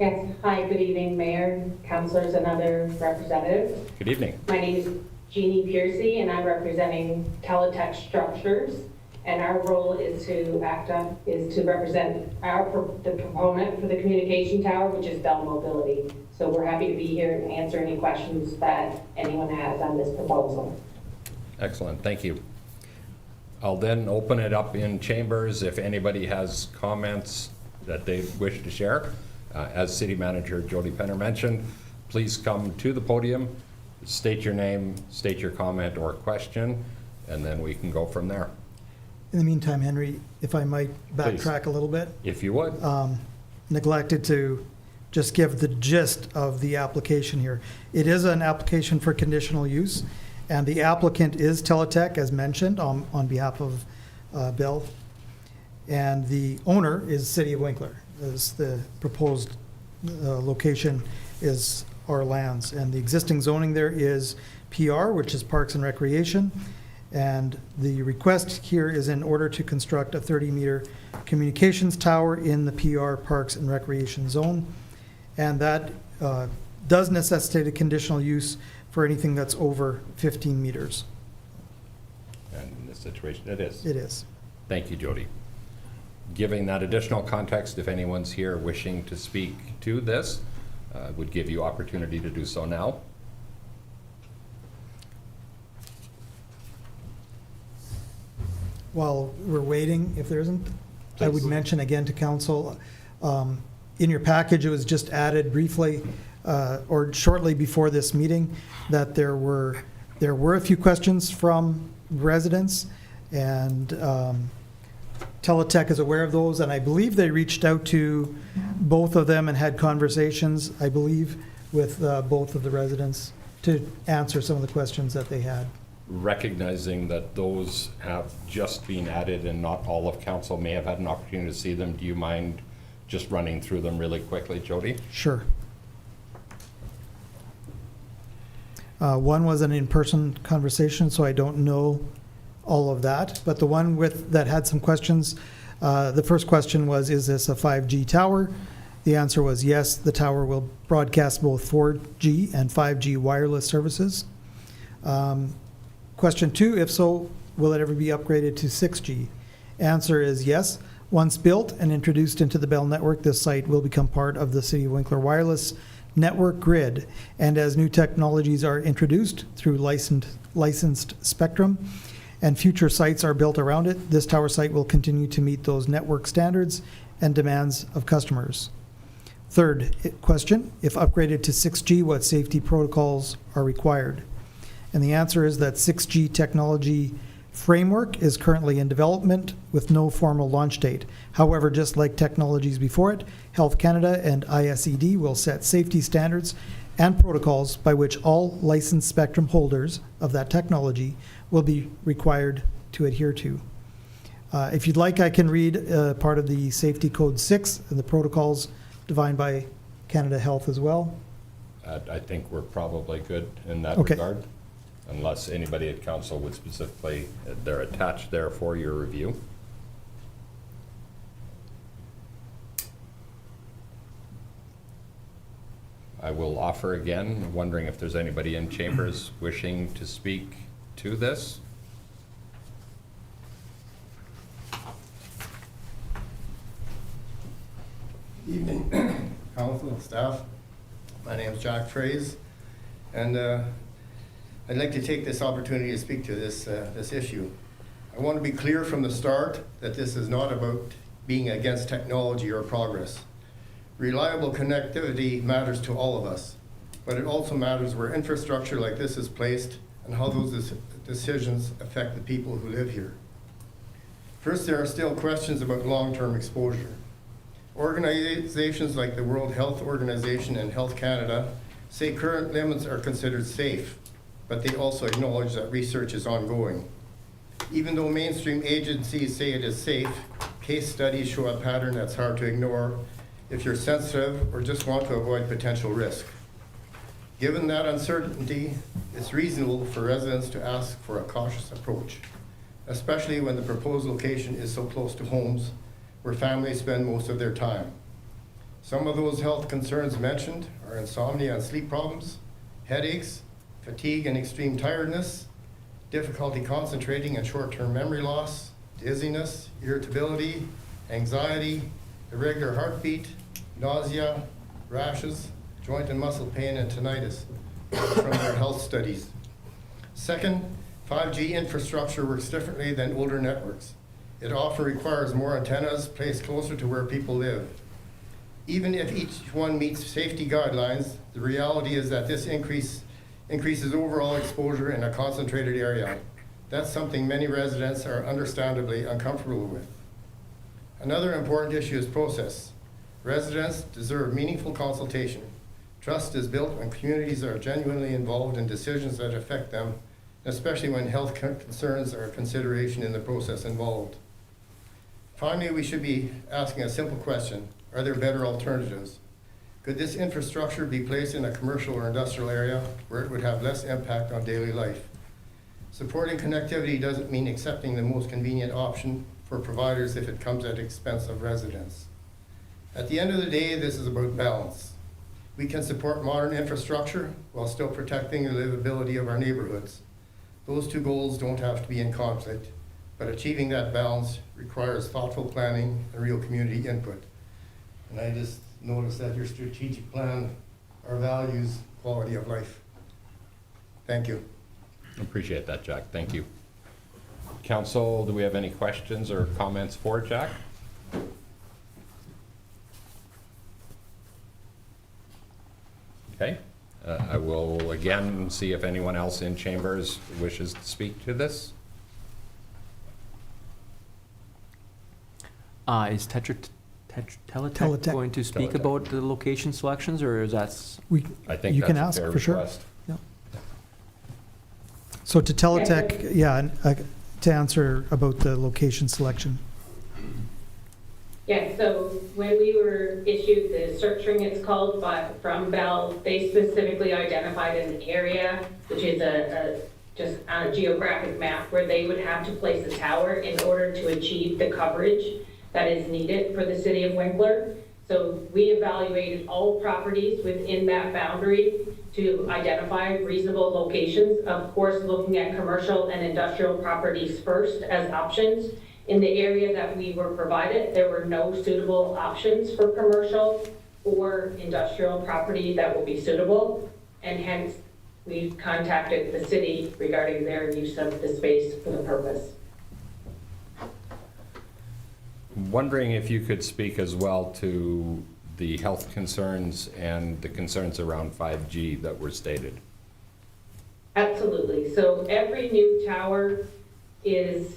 Yes, hi, good evening, Mayor, councilors, and other representatives. Good evening. My name is Jeannie Piercy, and I'm representing Teletech Structures. And our role is to represent the proponent for the communication tower, which is Bell Mobility. So we're happy to be here and answer any questions that anyone has on this proposal. Excellent, thank you. I'll then open it up in chambers if anybody has comments that they wish to share. As City Manager Jody Penner mentioned, please come to the podium, state your name, state your comment or question, and then we can go from there. In the meantime, Henry, if I might backtrack a little bit, If you would. neglected to just give the gist of the application here. It is an application for conditional use, and the applicant is Teletech, as mentioned, on behalf of Bell. And the owner is City of Winkler, as the proposed location is our lands. And the existing zoning there is PR, which is Parks and Recreation. And the request here is in order to construct a 30-meter communications tower in the PR Parks and Recreation Zone. And that does necessitate a conditional use for anything that's over 15 meters. And in this situation, it is. It is. Thank you, Jody. Giving that additional context, if anyone's here wishing to speak to this, would give you opportunity to do so now. While we're waiting, if there isn't, I would Please. mention again to council, in your package, it was just added briefly, or shortly before this meeting, that there were a few questions from residents, and Teletech is aware of those, and I believe they reached out to both of them and had conversations, I believe, with both of the residents to answer some of the questions that they had. Recognizing that those have just been added and not all of council may have had an opportunity to see them, do you mind just running through them really quickly, Jody? Sure. One was an in-person conversation, so I don't know all of that. But the one that had some questions, the first question was, is this a 5G tower? The answer was yes, the tower will broadcast both 4G and 5G wireless services. Question 2, if so, will it ever be upgraded to 6G? Answer is yes. Once built and introduced into the Bell network, this site will become part of the City of Winkler wireless network grid. And as new technologies are introduced through licensed spectrum and future sites are built around it, this tower site will continue to meet those network standards and demands of customers. Third question, if upgraded to 6G, what safety protocols are required? And the answer is that 6G technology framework is currently in development with no formal launch date. However, just like technologies before it, Health Canada and ISED will set safety standards and protocols by which all licensed spectrum holders of that technology will be required to adhere to. If you'd like, I can read part of the Safety Code 6 and the protocols defined by Canada Health as well. I think we're probably good in that Okay. regard, unless anybody at council would specifically, they're attached there for your review. I will offer again, wondering if there's anybody in chambers wishing to speak to this. Evening, council, staff. My name is Jack Fraze, and I'd like to take this opportunity to speak to this issue. I want to be clear from the start that this is not about being against technology or progress. Reliable connectivity matters to all of us, but it also matters where infrastructure like this is placed and how those decisions affect the people who live here. First, there are still questions about long-term exposure. Organizations like the World Health Organization and Health Canada say current limits are considered safe, but they also acknowledge that research is ongoing. Even though mainstream agencies say it is safe, case studies show a pattern that's hard to ignore if you're sensitive or just want to avoid potential risk. Given that uncertainty, it's reasonable for residents to ask for a cautious approach, especially when the proposed location is so close to homes where families spend most of their time. Some of those health concerns mentioned are insomnia and sleep problems, headaches, fatigue and extreme tiredness, difficulty concentrating and short-term memory loss, dizziness, irritability, anxiety, irregular heartbeat, nausea, rashes, joint and muscle pain, and tinnitus from their health studies. Second, 5G infrastructure works differently than older networks. It often requires more antennas placed closer to where people live. Even if each one meets safety guidelines, the reality is that this increases overall exposure in a concentrated area. That's something many residents are understandably uncomfortable with. Another important issue is process. Residents deserve meaningful consultation. Trust is built when communities are genuinely involved in decisions that affect them, especially when health concerns are a consideration in the process involved. Finally, we should be asking a simple question: are there better alternatives? Could this infrastructure be placed in a commercial or industrial area where it would have less impact on daily life? Supporting connectivity doesn't mean accepting the most convenient option for providers if it comes at the expense of residents. At the end of the day, this is about balance. We can support modern infrastructure while still protecting the livability of our neighborhoods. Those two goals don't have to be in conflict, but achieving that balance requires thoughtful planning and real community input. And I just noticed that your strategic plan, our values, quality of life. Thank you. Appreciate that, Jack. Thank you. Council, do we have any questions or comments for Jack? Okay. I will again see if anyone else in chambers wishes to speak to this. Is Teletech going to speak Teletech. about the location selections, or is that? I think You can that's ask a fair for sure. request. So to Teletech, yeah, to answer about the location selection. Yes, so when we were issued the search ring, it's called, but from Bell, they specifically identified an area, which is just on a geographic map, where they would have to place a tower in order to achieve the coverage that is needed for the city of Winkler. So we evaluated all properties within that boundary to identify reasonable locations, of course, looking at commercial and industrial properties first as options. In the area that we were provided, there were no suitable options for commercial or industrial property that will be suitable, and hence we contacted the city regarding their use of the space for the purpose. Wondering if you could speak as well to the health concerns and the concerns around 5G that were stated. Absolutely. So every new tower is,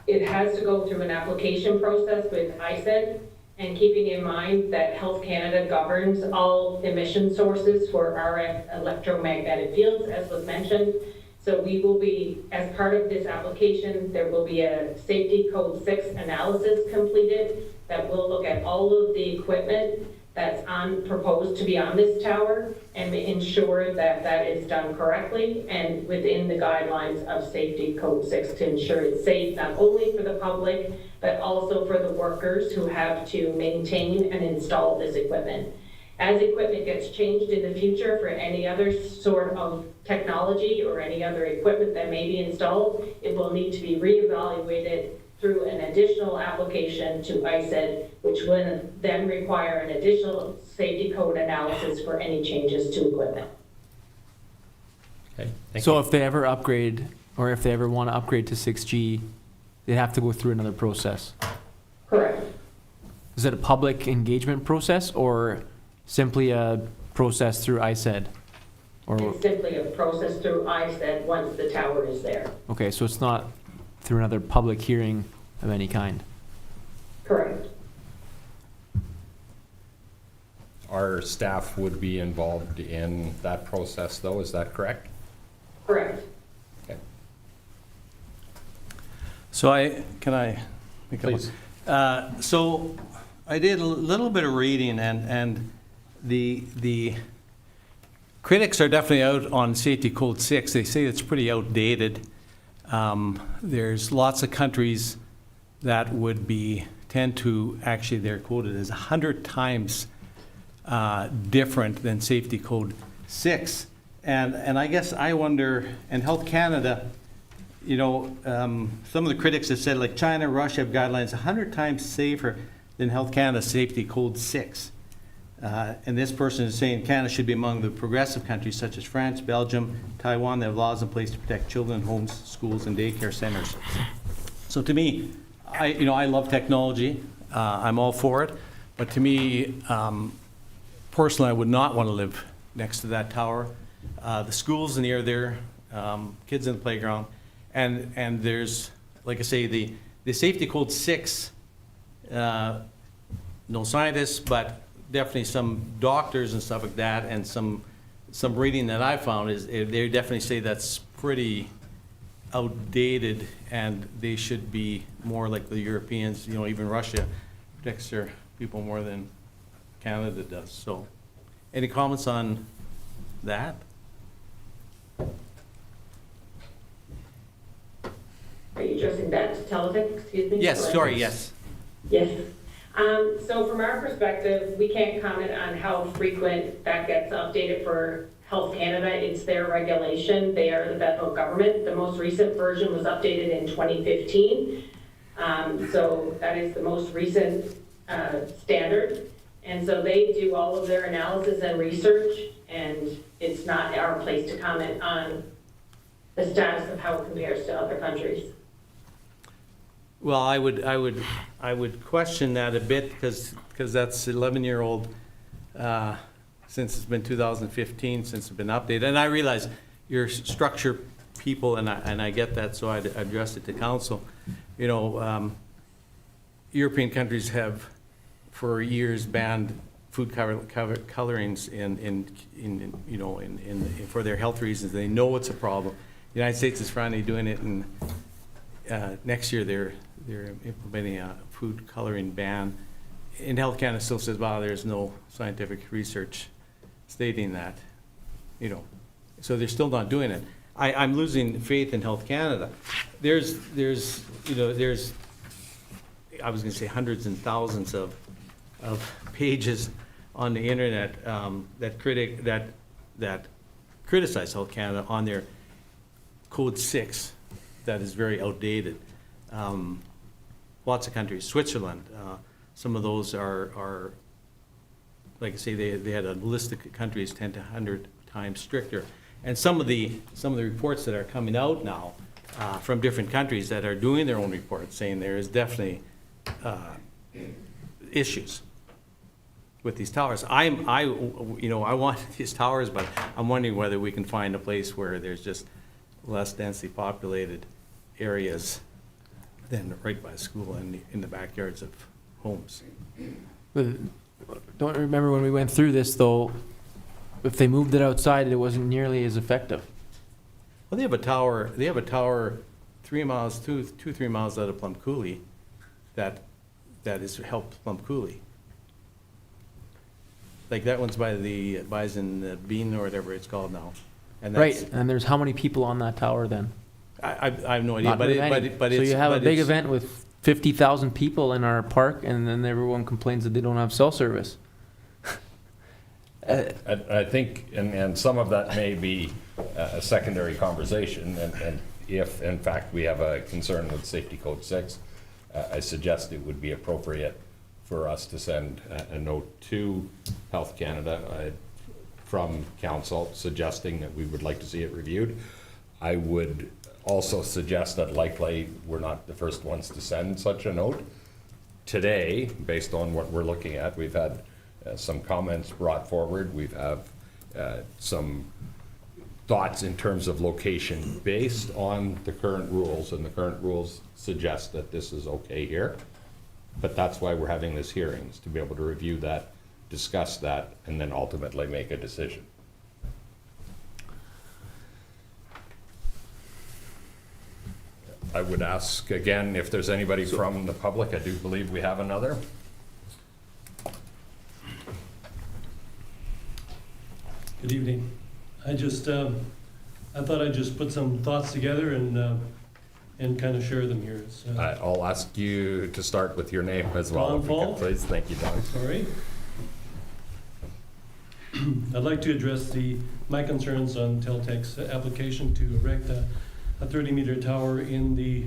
it has to go through an application process with ISED, and keeping in mind that Health Canada governs all emission sources for RF electromagnetic fields, as was mentioned. So we will be, as part of this application, there will be a safety code 6 analysis completed that will look at all of the equipment that's proposed to be on this tower and ensure that that is done correctly and within the guidelines of safety code 6 to ensure it's safe not only for the public, but also for the workers who have to maintain and install this equipment. As equipment gets changed in the future for any other sort of technology or any other equipment that may be installed, it will need to be reevaluated through an additional application to ISED, which will then require an additional safety code analysis for any changes to equipment. Okay, thank So you. if they ever upgrade, or if they ever want to upgrade to 6G, they have to go through another process. Correct. Is it a public engagement process or simply a process through ISED? Or, It's simply a process through ISED once the tower is there. okay, so it's not through another public hearing of any kind? Correct. Our staff would be involved in that process, though, is that correct? Correct. Okay. So can I make a Please. So I did a little bit of reading, and the critics are definitely out on Safety Code 6. They say it's pretty outdated. There's lots of countries that would tend to, actually they're quoted as 100 times different than Safety Code 6. And I guess I wonder, and Health Canada, you know, some of the critics have said, like China, Russia have guidelines 100 times safer than Health Canada Safety Code 6. And this person is saying Canada should be among the progressive countries such as France, Belgium, Taiwan that have laws in place to protect children, homes, schools, and daycare centers. So to me, I love technology. I'm all for it. But to me, personally, I would not want to live next to that tower. The schools near there, kids in the playground, and there's, like I say, the Safety Code 6, no scientists, but definitely some doctors and stuff like that, and some reading that I found is they definitely say that's pretty outdated, and they should be more like the Europeans. You know, even Russia protects their people more than Canada does. So, any comments on that? Are you addressing that to Televic? Excuse me? Yes, sorry, yes. Yes. So from our perspective, we can't comment on how frequent that gets updated for Health Canada. It's their regulation. They are the federal government. The most recent version was updated in 2015. So that is the most recent standard. And so they do all of their analysis and research, and it's not our place to comment on the status of how it compares to other countries. Well, I would question that a bit because that's 11-year-old since it's been 2015 since it's been updated. And I realize you're structure people, and I get that, so I'd address it to council. You know, European countries have for years banned food colorings for their health reasons. They know it's a problem. The United States is finally doing it, and next year they're implementing a food coloring ban. And Health Canada still says, wow, there's no scientific research stating that, you know, so they're still not doing it. I'm losing faith in Health Canada. There's, you know, I was gonna say hundreds and thousands of pages on the internet that criticize Health Canada on their Code 6 that is very outdated. Lots of countries, Switzerland, some of those are like I say, they had a list of countries 10 to 100 times stricter. And some of the reports that are coming out now from different countries that are doing their own reports saying there is definitely issues with these towers. I want these towers, but I'm wondering whether we can find a place where there's just less densely populated areas than right by school and in the backyards of homes. Don't remember when we went through this, though, if they moved it outside, it wasn't nearly as effective. Well, they have a tower 3 miles, 3 miles out of Plum Coulee that has helped Plum Coulee. Like that one's by the Bison Bean or whatever it's called now. And that's, Right, and there's how many people on that tower then? I have no idea, Not but very many. it's. So you have a big it's- event with 50,000 people in our park, and then everyone complains that they don't have cell service. I think, and some of that may be a secondary conversation, and if in fact we have a concern with Safety Code 6, I suggest it would be appropriate for us to send a note to Health Canada from council suggesting that we would like to see it reviewed. I would also suggest that likely we're not the first ones to send such a note. Today, based on what we're looking at, we've had some comments brought forward. We've have some thoughts in terms of location based on the current rules, and the current rules suggest that this is okay here. But that's why we're having this hearings, to be able to review that, discuss that, and then ultimately make a decision. I would ask again if there's anybody from the public. I do believe we have another. Good evening. I thought I'd just put some thoughts together and kind of share them here. It's, I'll ask you to start with your name as well. Don if you could, Paul. please. Thank you, Don. Sorry. I'd like to address my concerns on Teltech's application to erect a 30-meter tower in the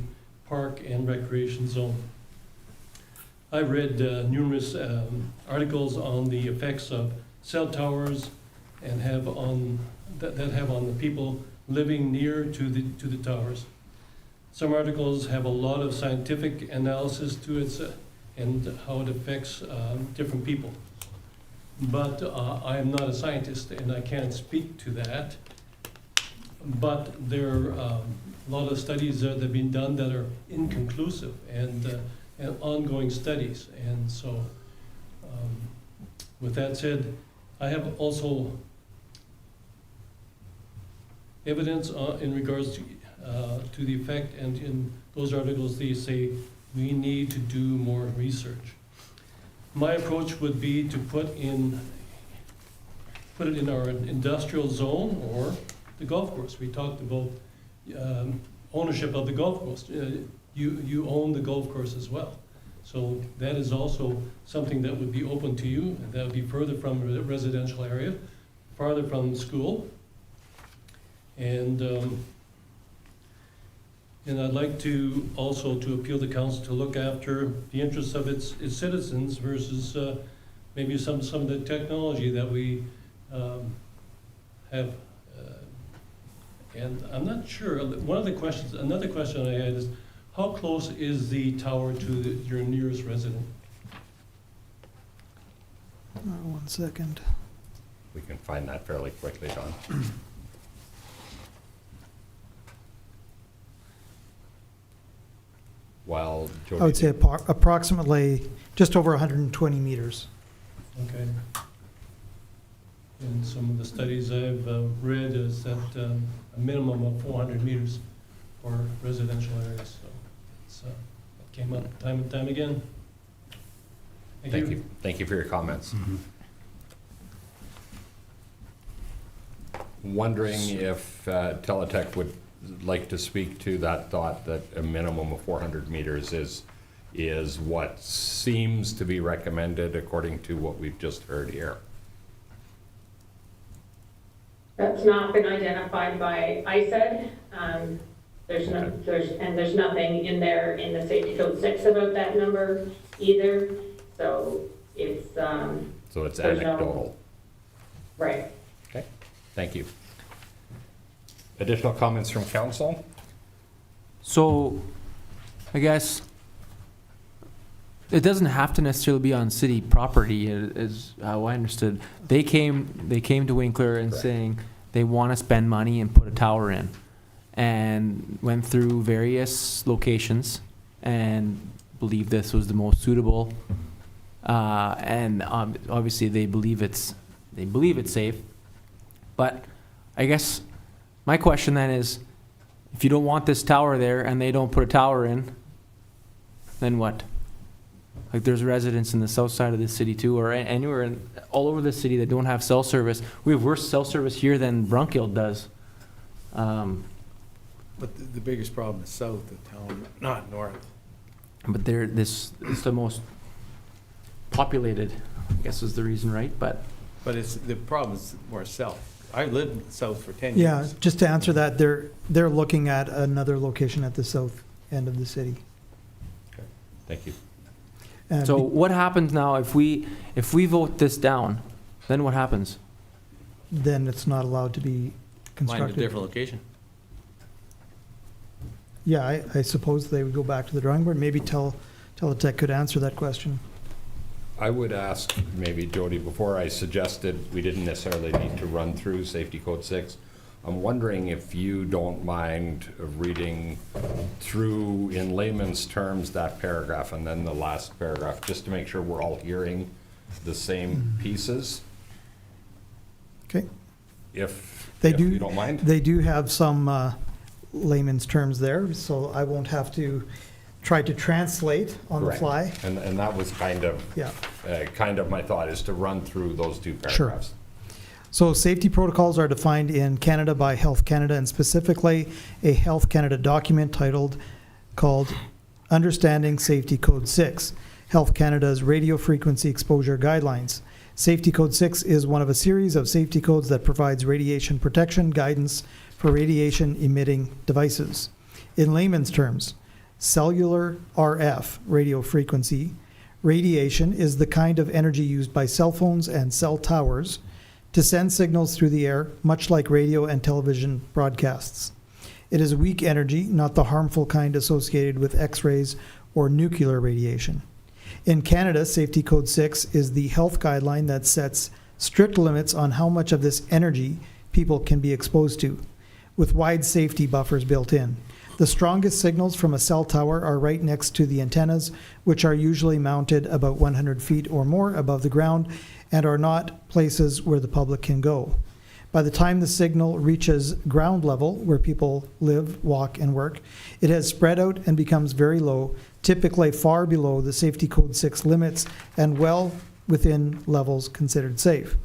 park and recreation zone. I've read numerous articles on the effects of cell towers and have on the people living near to the towers. Some articles have a lot of scientific analysis to it and how it affects different people. But I am not a scientist and I can't speak to that. But there are a lot of studies that have been done that are inconclusive and ongoing studies. And so with that said, I have also evidence in regards to the effect, and in those articles they say we need to do more research. My approach would be to put it in our industrial zone or the golf course. We talked about ownership of the golf course. You own the golf course as well. So that is also something that would be open to you, and that would be further from the residential area, farther from school. And I'd like to also to appeal to council to look after the interests of its citizens versus maybe some of the technology that we have. And I'm not sure. Another question I had is, how close is the tower to your nearest resident? 1 second. We can find that fairly quickly, Don. While Jody, I would say approximately just over 120 meters. Okay. And some of the studies I've read is that a minimum of 400 meters for residential areas. So it's Came up time and time again. Thank you. Thank you for your comments. Wondering if Teletech would like to speak to that thought that a minimum of 400 meters is what seems to be recommended according to what we've just heard here. That's not been identified by ISED. There's nothing in there in the safety code 6 about that number either. So it's So it's there's no- anecdotal. right. Okay, thank you. Additional comments from council? So, I guess it doesn't have to necessarily be on city property, is how I understood. They came to Winkler and Correct. saying they want to spend money and put a tower in, and went through various locations and believed this was the most suitable. And obviously they believe it's safe. But I guess my question then is, if you don't want this tower there and they don't put a tower in, then what? Like, there's residents in the south side of the city too, or anywhere all over the city that don't have cell service. We have worse cell service here than Brunkild does. But the biggest problem is south of town, not north. But this is the most populated, I guess is the reason, right? But But the problem is more south. I lived south for 10 Yeah, years. just to answer that, they're looking at another location at the south end of the city. Thank you. so what happens now if we vote this down? Then what happens? Then it's not allowed to be Find a constructed. different location. Yeah, I suppose they would go back to the drawing board. Maybe Teletech could answer that question. I would ask maybe Jody, before I suggested we didn't necessarily need to run through Safety Code 6, I'm wondering if you don't mind reading through in layman's terms that paragraph and then the last paragraph, just to make sure we're all hearing the same pieces, Okay. if They you don't mind. They do have some layman's terms there, so I won't have to try to translate on the Correct. fly. And that was kind Yeah. of my thought, is to run through those two Sure. paragraphs. So safety protocols are defined in Canada by Health Canada, and specifically a Health Canada document called Understanding Safety Code 6, Health Canada's Radio Frequency Exposure Guidelines. Safety Code 6 is one of a series of safety codes that provides radiation protection guidance for radiation-emitting devices. In layman's terms, cellular RF, radio frequency, radiation is the kind of energy used by cell phones and cell towers to send signals through the air, much like radio and television broadcasts. It is weak energy, not the harmful kind associated with X-rays or nuclear radiation. In Canada, Safety Code 6 is the health guideline that sets strict limits on how much of this energy people can be exposed to, with wide safety buffers built in. The strongest signals from a cell tower are right next to the antennas, which are usually mounted about 100 feet or more above the ground and are not places where the public can go. By the time the signal reaches ground level, where people live, walk, and work, it has spread out and becomes very low, typically far below the Safety Code 6 limits and well within levels considered safe.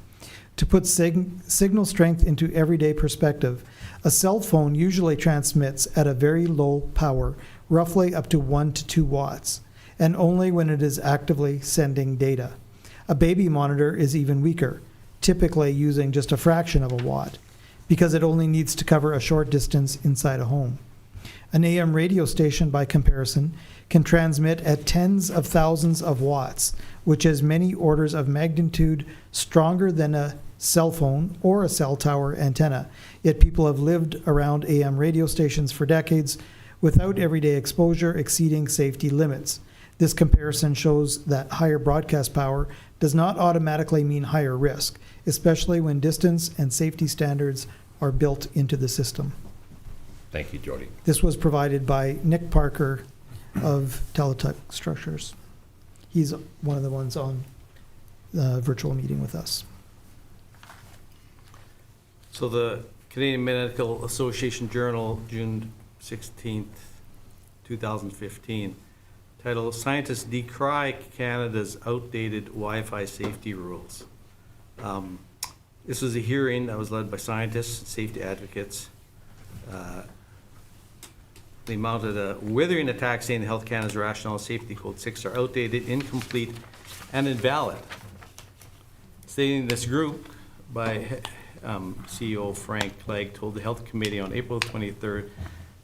To put signal strength into everyday perspective, a cell phone usually transmits at a very low power, roughly up to 1 to 2 watts, and only when it is actively sending data. A baby monitor is even weaker, typically using just a fraction of a watt, because it only needs to cover a short distance inside a home. An AM radio station, by comparison, can transmit at tens of thousands of watts, which is many orders of magnitude stronger than a cell phone or a cell tower antenna. Yet people have lived around AM radio stations for decades without everyday exposure exceeding safety limits. This comparison shows that higher broadcast power does not automatically mean higher risk, especially when distance and safety standards are built into the system. Thank you, Jody. This was provided by Nick Parker of Teletech Structures. He's one of the ones on the virtual meeting with us. So the Canadian Medical Association Journal, June 16th, 2015, title, Scientists Decry Canada's Outdated Wi-Fi Safety Rules. This was a hearing that was led by scientists and safety advocates. They mounted a withering attack saying Health Canada's Rationale Safety Code 6 are outdated, incomplete, and invalid. Stating this group by CEO Frank Clegg told the Health Committee on April 23rd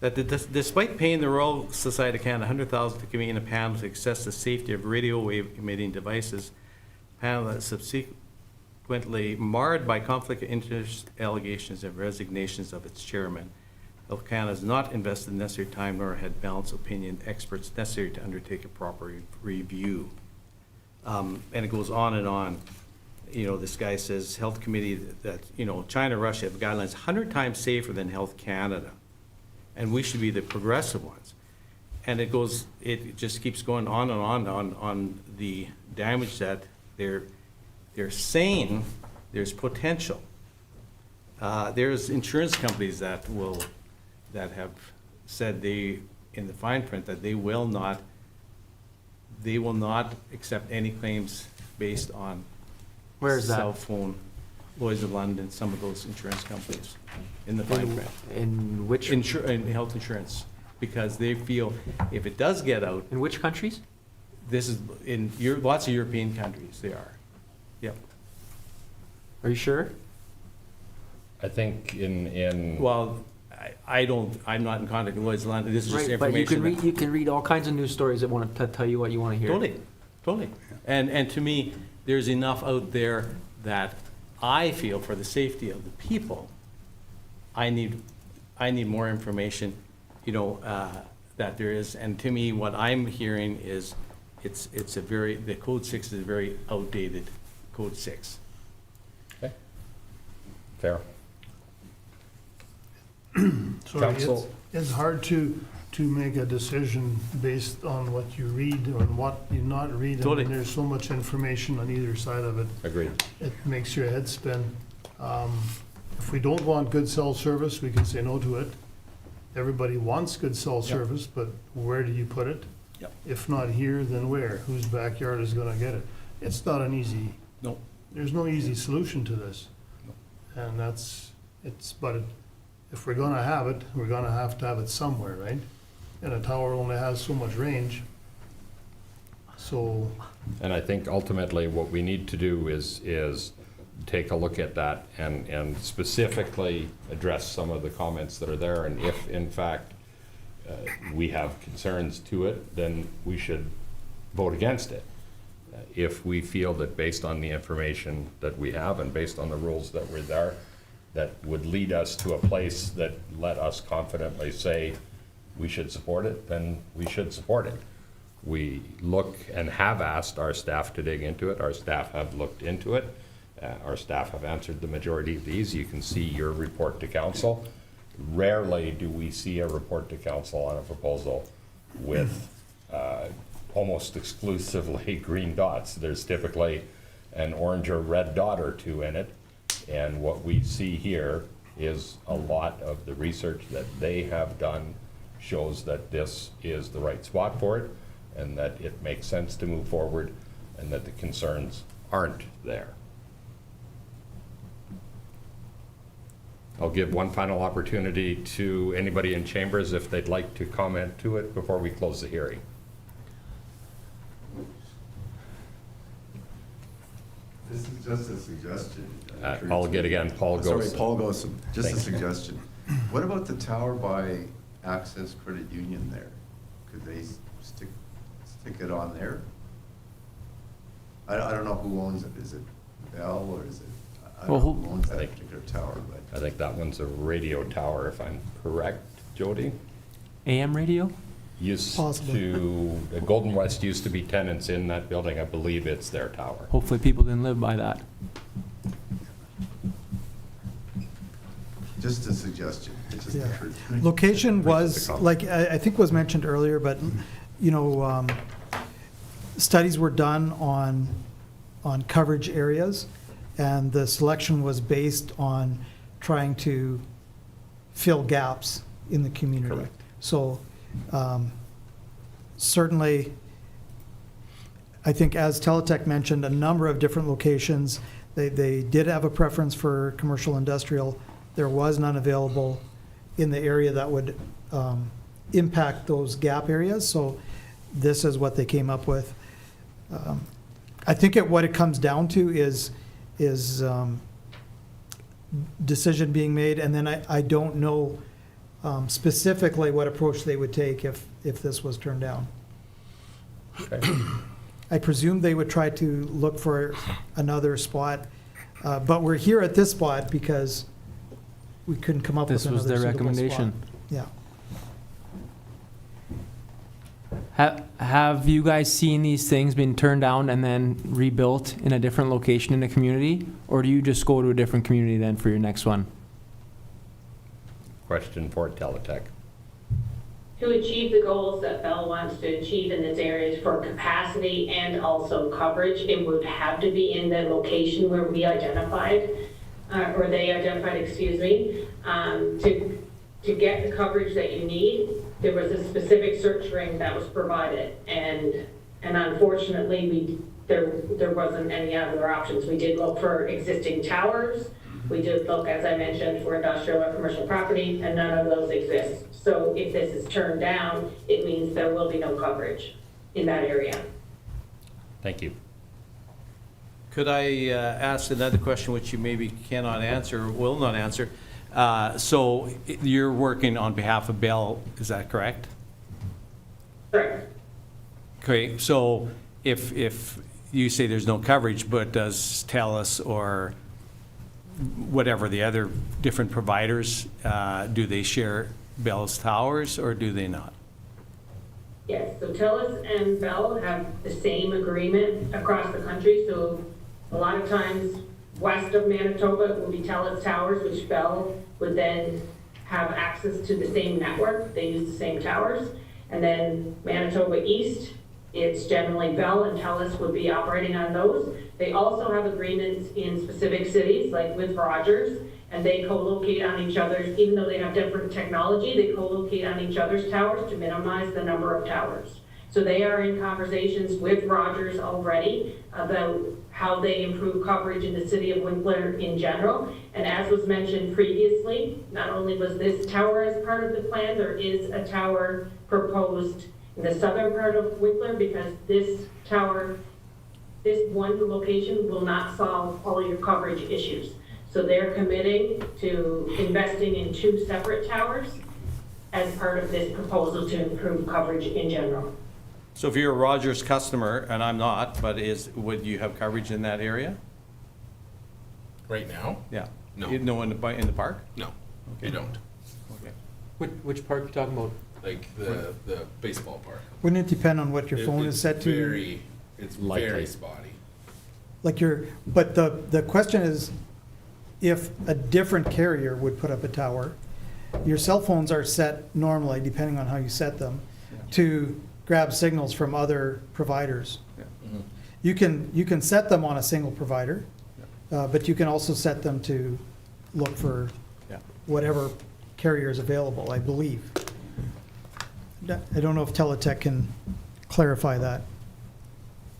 that despite paying the Royal Society of Canada $100,000 to convene a panel to assess the safety of radio wave emitting devices, panel that subsequently marred by conflict of interest allegations and resignations of its chairman. Health Canada has not invested the necessary time nor had balanced opinion experts necessary to undertake a proper review. And it goes on and on. You know, this guy says, Health Committee, that, you know, China, Russia have guidelines 100 times safer than Health Canada. And we should be the progressive ones. And it just keeps going on and on the damage that they're saying there's potential. There's insurance companies that have said in the fine print that they will not accept any claims based on Where is that? cell phone. Lloyd's of London, some of those insurance companies in the fine print. In which, In health insurance, because they feel if it does get out, in which countries? this is in lots of European countries, they are. Yep. Are you sure? I think in Well, I'm not in contact with Lloyd's of London, this is just Right, but you information. can read all kinds of news stories that want to tell you what you want to hear. Totally. And to me, there's enough out there that I feel for the safety of the people, I need more information, you know, that there is. And to me, what I'm hearing is the Code 6 is a very outdated Code 6. Okay. Fair. Sorry, Council. it's hard to make a decision based on what you read or what you not read. Totally. And there's so much information on either side of it. Agreed. It makes your head spin. If we don't want good cell service, we can say no to it. Everybody wants good cell service, but where do you put it? Yep. If not here, then where? Whose backyard is gonna get it? It's not an easy. No. There's no easy solution to this. And but if we're gonna have it, we're gonna have to have it somewhere, right? And a tower only has so much range. So, And I think ultimately what we need to do is take a look at that and specifically address some of the comments that are there. And if in fact we have concerns to it, then we should vote against it. If we feel that based on the information that we have and based on the rules that were there, that would lead us to a place that let us confidently say we should support it, then we should support it. We look and have asked our staff to dig into it. Our staff have looked into it. Our staff have answered the majority of these. You can see your report to council. Rarely do we see a report to council on a proposal with almost exclusively green dots. There's typically an orange or red dot or two in it. And what we see here is a lot of the research that they have done shows that this is the right spot for it and that it makes sense to move forward and that the concerns aren't there. I'll give one final opportunity to anybody in chambers if they'd like to comment to it before we close the hearing. This is just a suggestion. I'll get again, Paul goes. Sorry, Paul goes, just a Thanks. suggestion. What about the tower by Access Credit Union there? Could they stick it on there? I don't know who owns it. Is it Bell or is it, I don't know who owns I that think- particular tower, but. I think that one's a radio tower, if I'm correct, Jody? AM radio? Used Possibly. to, Golden West used to be tenants in that building. I believe it's their tower. Hopefully people didn't live by that. Just a suggestion. It just Yeah. occurred to me. Location was, Just a comment. like, I think was mentioned earlier, but, you know, studies were done on coverage areas, and the selection was based on trying to fill gaps in the community. Correct. So certainly, I think as Teletech mentioned, a number of different locations. They did have a preference for commercial industrial. There was none available in the area that would impact those gap areas, so this is what they came up with. I think what it comes down to is decision being made, and then I don't know specifically what approach they would take if this was turned down. Okay. I presume they would try to look for another spot, but we're here at this spot because we couldn't come up with This another was their suitable recommendation. spot. Yeah. Have you guys seen these things being turned down and then rebuilt in a different location in the community? Or do you just go to a different community then for your next one? Question for Teletech. To achieve the goals that Bell wants to achieve in this area for capacity and also coverage, it would have to be in the location where we identified, or they identified, excuse me, to get the coverage that you need. There was a specific search ring that was provided, and unfortunately, there wasn't any other options. We did look for existing towers. We did look, as I mentioned, for industrial or commercial property, and none of those exist. So if this is turned down, it means there will be no coverage in that area. Thank you. Could I ask another question which you maybe cannot answer, or will not answer? So you're working on behalf of Bell, is that correct? Correct. Okay, so if you say there's no coverage, but does TELUS or whatever the other different providers, do they share Bell's towers or do they not? Yes, so TELUS and Bell have the same agreement across the country. So a lot of times west of Manitoba will be TELUS towers, which Bell would then have access to the same network. They use the same towers. And then Manitoba East, it's generally Bell and TELUS would be operating on those. They also have agreements in specific cities, like with Rogers, and they co-locate on each other's, even though they have different technology, they co-locate on each other's towers to minimize the number of towers. So they are in conversations with Rogers already about how they improve coverage in the city of Winkler in general. And as was mentioned previously, not only was this tower as part of the plan, there is a tower proposed in the southern part of Winkler, because this tower, this one location will not solve all your coverage issues. So they're committing to investing in 2 separate towers as part of this proposal to improve coverage in general. So if you're a Rogers customer, and I'm not, but would you have coverage in that area? Right now? Yeah. No. No, in the park? No, Okay. you don't. Okay. Which park are you talking about? Like the baseball park. Wouldn't it depend on what your phone It's is set to? It's Likely. very spotty. Like but the question is, if a different carrier would put up a tower, your cell phones are set normally, depending on how you set them, to grab signals from other providers. Yeah. You can set them on a single provider, but you can also set them to look for Yeah. whatever carrier is available, I believe. I don't know if Teletech can clarify that.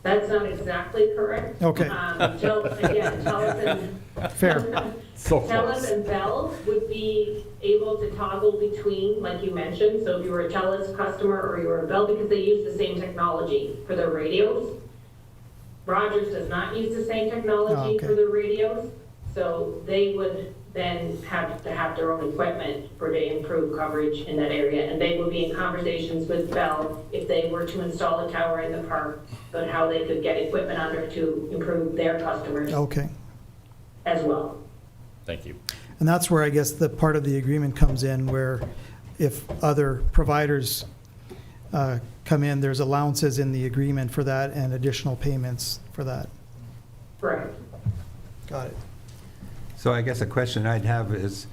That's not exactly correct. Okay. Again, TELUS and Fair. So TELUS close. and Bell would be able to toggle between, like you mentioned, so if you were a TELUS customer or you were a Bell, because they use the same technology for their radios. Rogers does not use the same technology okay. for their radios, so they would then have to have their own equipment to improve coverage in that area. And they would be in conversations with Bell if they were to install a tower in the park, but how they could get equipment under to improve their customers Okay. as well. Thank you. And that's where I guess the part of the agreement comes in, where if other providers come in, there's allowances in the agreement for that and additional payments for that. Correct. Got it. So I guess a question I'd have is,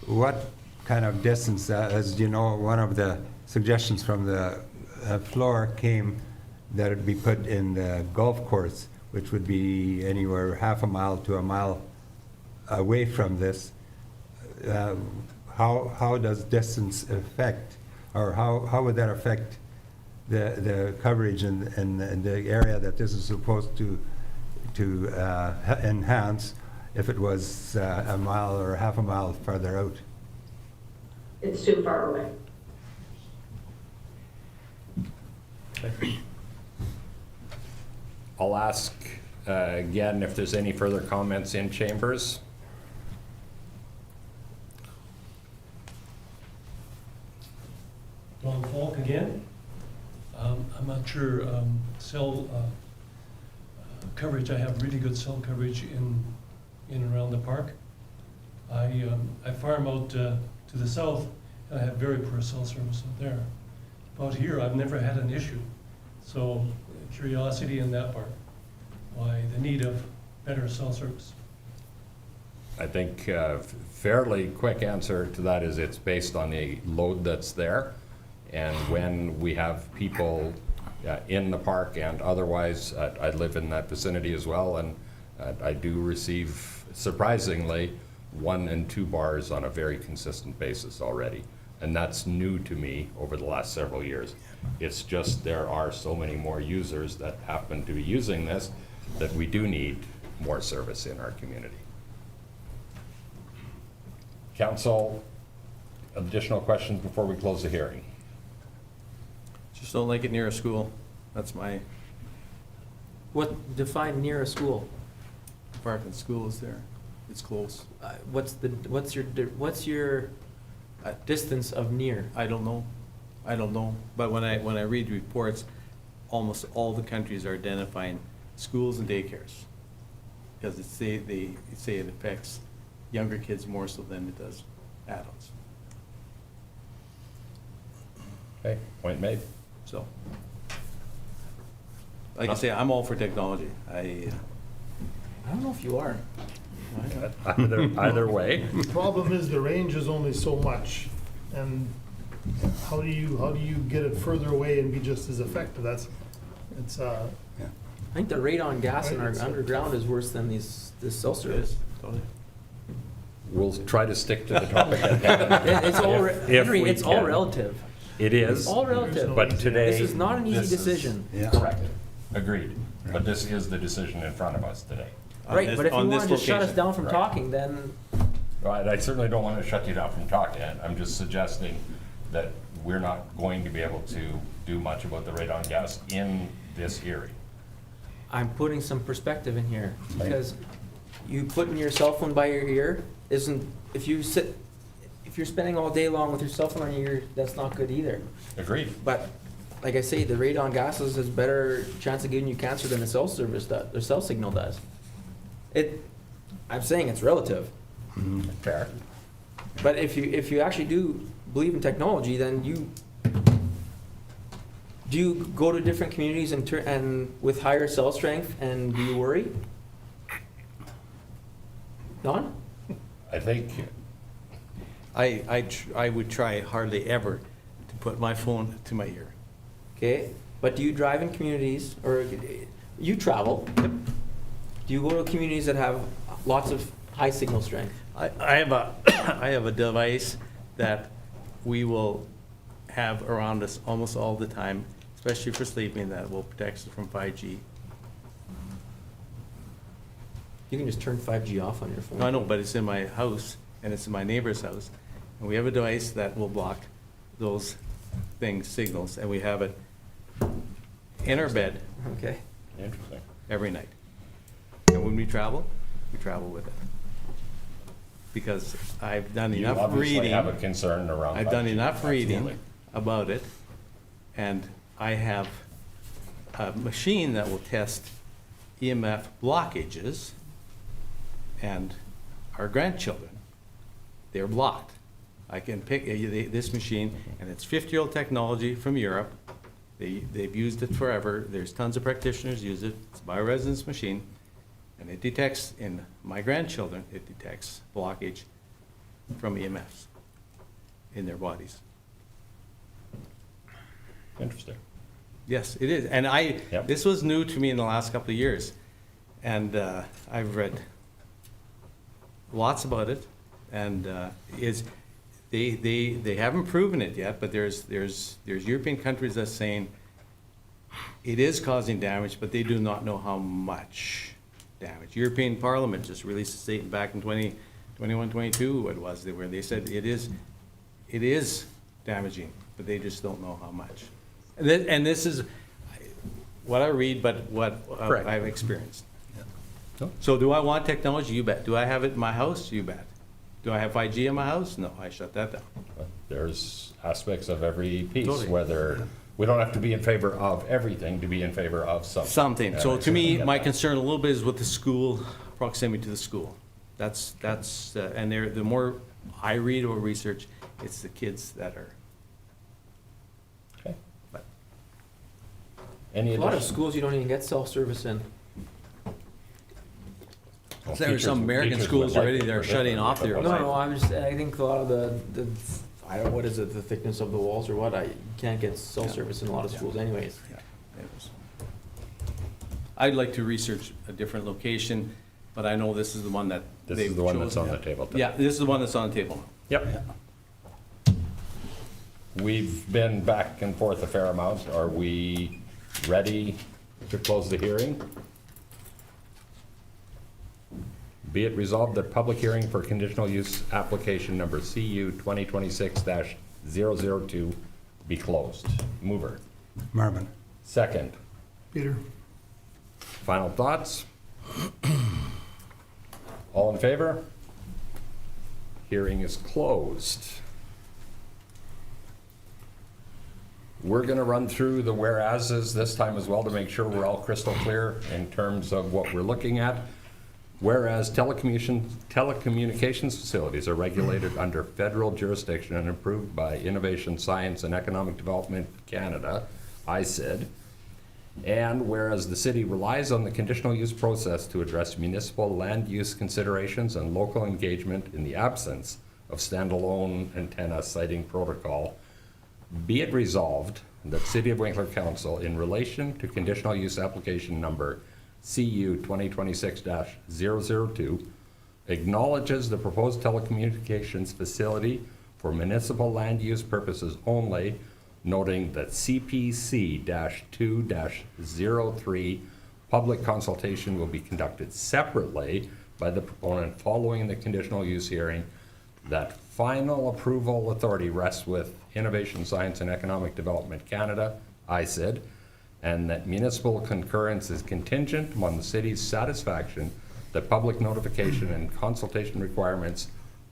what kind of distance, as you know, one of the suggestions from the floor came that it'd be put in the golf course, which would be anywhere half a mile to a mile away from this. How does distance affect, or how would that affect the coverage in the area that this is supposed to enhance if it was a mile or half a mile farther out. It's too far away. I'll ask again if there's any further comments in chambers. Don Falk again. I'm not sure, cell coverage, I have really good cell coverage in and around the park. I farm out to the south, and I have very poor cell service out there. Out here, I've never had an issue. So curiosity in that part, why the need of better cell service. I think fairly quick answer to that is it's based on the load that's there. And when we have people in the park and otherwise, I live in that vicinity as well, and I do receive, surprisingly, 1 and 2 bars on a very consistent basis already. And that's new to me over the last several years. It's just there are so many more users that happen to be using this that we do need more service in our community. Council, additional questions before we close the hearing? Just don't like it near a school. That's my What, define near a school? apartment. School is there. It's close. What's your distance of near? I don't know. I don't know. But when I read reports, almost all the countries are identifying schools and daycares. Because they say it affects younger kids more so than it does adults. Okay, point made. So, like I say, I'm all for technology. I don't know if you are. Either way. The problem is the range is only so much, and how do you get it further away and be just as effective? It's I think the rate on gas in our Right, it's- underground is worse than this cell It service. is, totally. We'll try to stick to the topic at hand. It's all, If Henry, we it's all can. relative. It is. It's all relative. But today. This is not an easy this is- decision. Yeah. Correct. Agreed. But this is the decision in front of us today. On Right, this- but if you on want this to just shut us location. down from Right. talking, then Well, I certainly don't want to shut you down from talking. I'm just suggesting that we're not going to be able to do much about the rate on gas in this hearing. I'm putting some perspective in here. Right. Because you putting your cell phone by your ear isn't, if you're spending all day long with your cell phone on your ear, that's not good either. Agreed. But, like I say, the radon gases has better chance of giving you cancer than a cell service does, or cell signal does. I'm saying it's relative. Fair. But if you actually do believe in technology, then do you go to different communities and with higher cell strength, and do you worry? Don? I think, I would try hardly ever to put my phone to my ear. Okay, but do you drive in communities, or you travel? Do you go to communities that have lots of high signal strength? I have a I have a device that we will have around us almost all the time, especially for sleeping, that will protect us from 5G. You can just turn 5G off on your phone. No, I know, but it's in my house and it's in my neighbor's house, and we have a device that will block those signals, and we have it in our bed Okay. interesting. every night. And when we travel with it. Because I've done You enough obviously reading. have a concern around. I've done 5G. enough reading Absolutely. about it, and I have a machine that will test EMF blockages, and our grandchildren, they're blocked. I can pick this machine, and it's 50-year-old technology from Europe. They've used it forever. There's tons of practitioners use it. It's a bioresonance machine, and it detects, in my grandchildren, it detects blockage from EMFs in their bodies. Interesting. Yes, it is. And Yep. this was new to me in the last couple of years. And I've read lots about it. And they haven't proven it yet, but there's European countries that's saying it is causing damage, but they do not know how much damage. European Parliament just released a statement back in 2021, 22, what was it, where they said it is damaging, but they just don't know how much. And this is what I read, but what Correct. I've experienced. No. So do I want technology? You bet. Do I have it in my house? You bet. Do I have 5G in my house? No, I shut that down. There's aspects of every piece, Totally. whether, we don't have to be in favor of everything to be in favor of something. Something. So Yeah, to me, I get my that. concern a little bit is with the school, proximity to the school. That's, and the more I read or research, it's the kids that are. Okay. But Any A lot of addition- schools you don't even get self-service in. Well, There are some teachers- American teachers schools would like already it that are for shutting different- off their- No, I think a lot of the, I don't know, what is it, the thickness of the walls or what, you can't get self-service in a lot of schools anyways. yeah, it was. I'd like to research a different location, but I know this is the one that This they've is the one that's chosen. on the table. Yeah, this is the one that's on the table. Yep. We've been back and forth a fair amount. Are we ready to close the hearing? Be it resolved that public hearing for conditional use application number CU 2026-002 be closed. Mover. Marvin. Second. Peter? Final thoughts? All in favor? Hearing is closed. We're going to run through the whereases this time as well to make sure we're all crystal clear in terms of what we're looking at. Whereas telecommunications facilities are regulated under federal jurisdiction and approved by Innovation, Science and Economic Development Canada, ISED. And whereas the city relies on the conditional use process to address municipal land use considerations and local engagement in the absence of standalone antenna siting protocol, be it resolved that City of Winkler Council, in relation to conditional use application number CU 2026-002, acknowledges the proposed telecommunications facility for municipal land use purposes only, noting that CPC-2-03 public consultation will be conducted separately by the proponent following the conditional use hearing, that final approval authority rests with Innovation, Science and Economic Development Canada, ISED, and that municipal concurrence is contingent upon the city's satisfaction that public notification and consultation requirements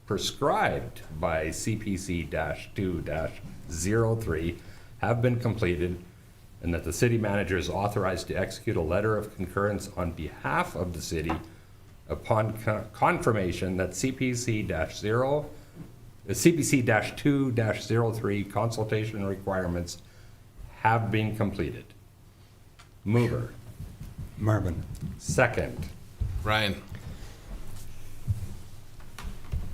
prescribed by CPC-2-03 have been completed, and that the city manager is authorized to execute a letter of concurrence on behalf of the city upon confirmation that CPC-2-03 consultation requirements have been completed. Mover. Marvin. Second. Ryan.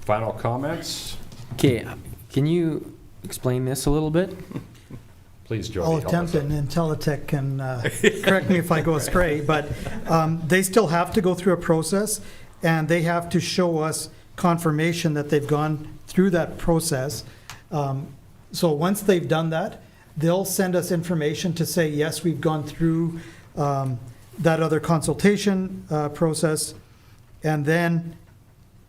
Final comments? Okay, can you explain this a little bit? Please, Jody. I'll help us attempt it, out. and then Teletech can correct me if I go astray, but they still have to go through a process, and they have to show us confirmation that they've gone through that process. So once they've done that, they'll send us information to say, yes, we've gone through that other consultation process, and then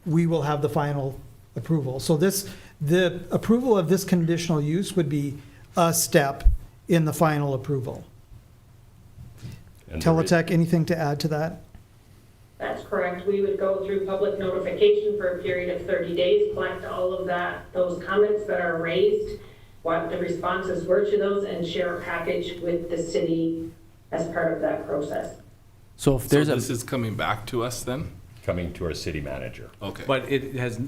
we will have the final approval. So the approval of this conditional use would be a step in the final approval. And the re- Teletech, anything to add to that? That's correct. We would go through public notification for a period of 30 days, collect all of those comments that are raised, what the responses were to those, and share a package with the city as part of that process. So if So there's this a, is coming back to us then? Coming to our city manager. Okay. But it has,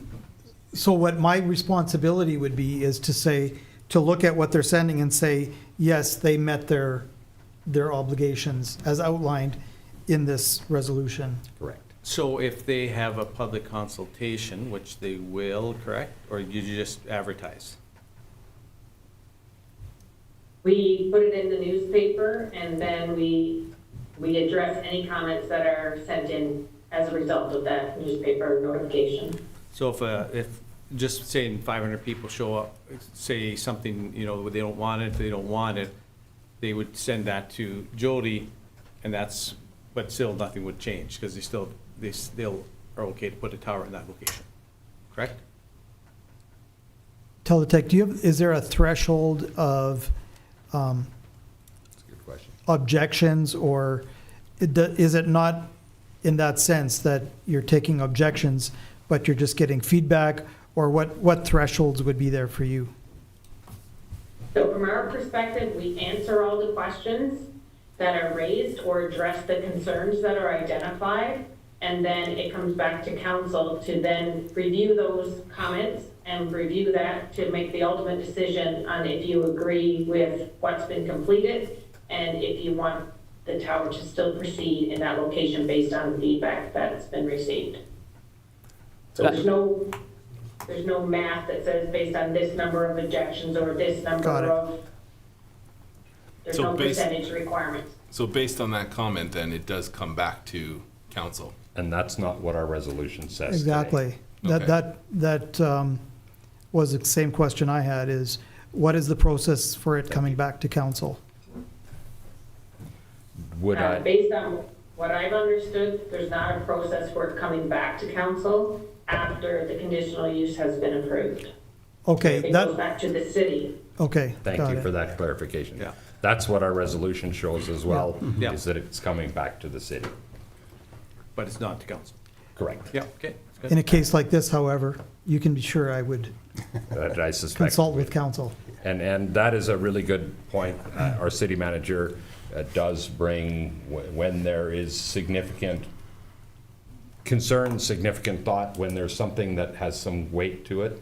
So what my responsibility would be is to say, to look at what they're sending and say, yes, they met their obligations as outlined in this resolution. Correct. so if they have a public consultation, which they will, correct? Or you just advertise? We put it in the newspaper, and then we address any comments that are sent in as a result of that newspaper notification. So if just saying 500 people show up, say something, they don't want it, they would send that to Jody, and that's, but still nothing would change, because they still are okay to put a tower in that location, correct? Teletech, is there a threshold of That's a good question. objections, or is it not in that sense that you're taking objections, but you're just getting feedback, or what thresholds would be there for you? So from our perspective, we answer all the questions that are raised or address the concerns that are identified, and then it comes back to council to then review those comments and review that to make the ultimate decision on if you agree with what's been completed and if you want the tower to still proceed in that location based on the feedback that's been received. So there's no math that says based on this number of objections or this number Got it. of, there's So no based- percentage requirements. So based on that comment, then it does come back to council. And that's not what our resolution says today. Exactly. Okay. That was the same question I had, is what is the process for it coming back to council? Would I, Based on what I've understood, there's not a process for it coming back to council after the conditional use has been approved. Okay, It goes that, back to the city. okay, thank got you it. for that clarification. Yeah. That's what our resolution shows as well, Yeah. is that it's coming back to the city. But it's not to council. Correct. Yeah, okay. that's In good. a case like this, however, you can be sure I would That I suspect. consult with council. And that is a really good point. Our city manager does bring, when there is significant concern, significant thought, when there's something that has some weight to it,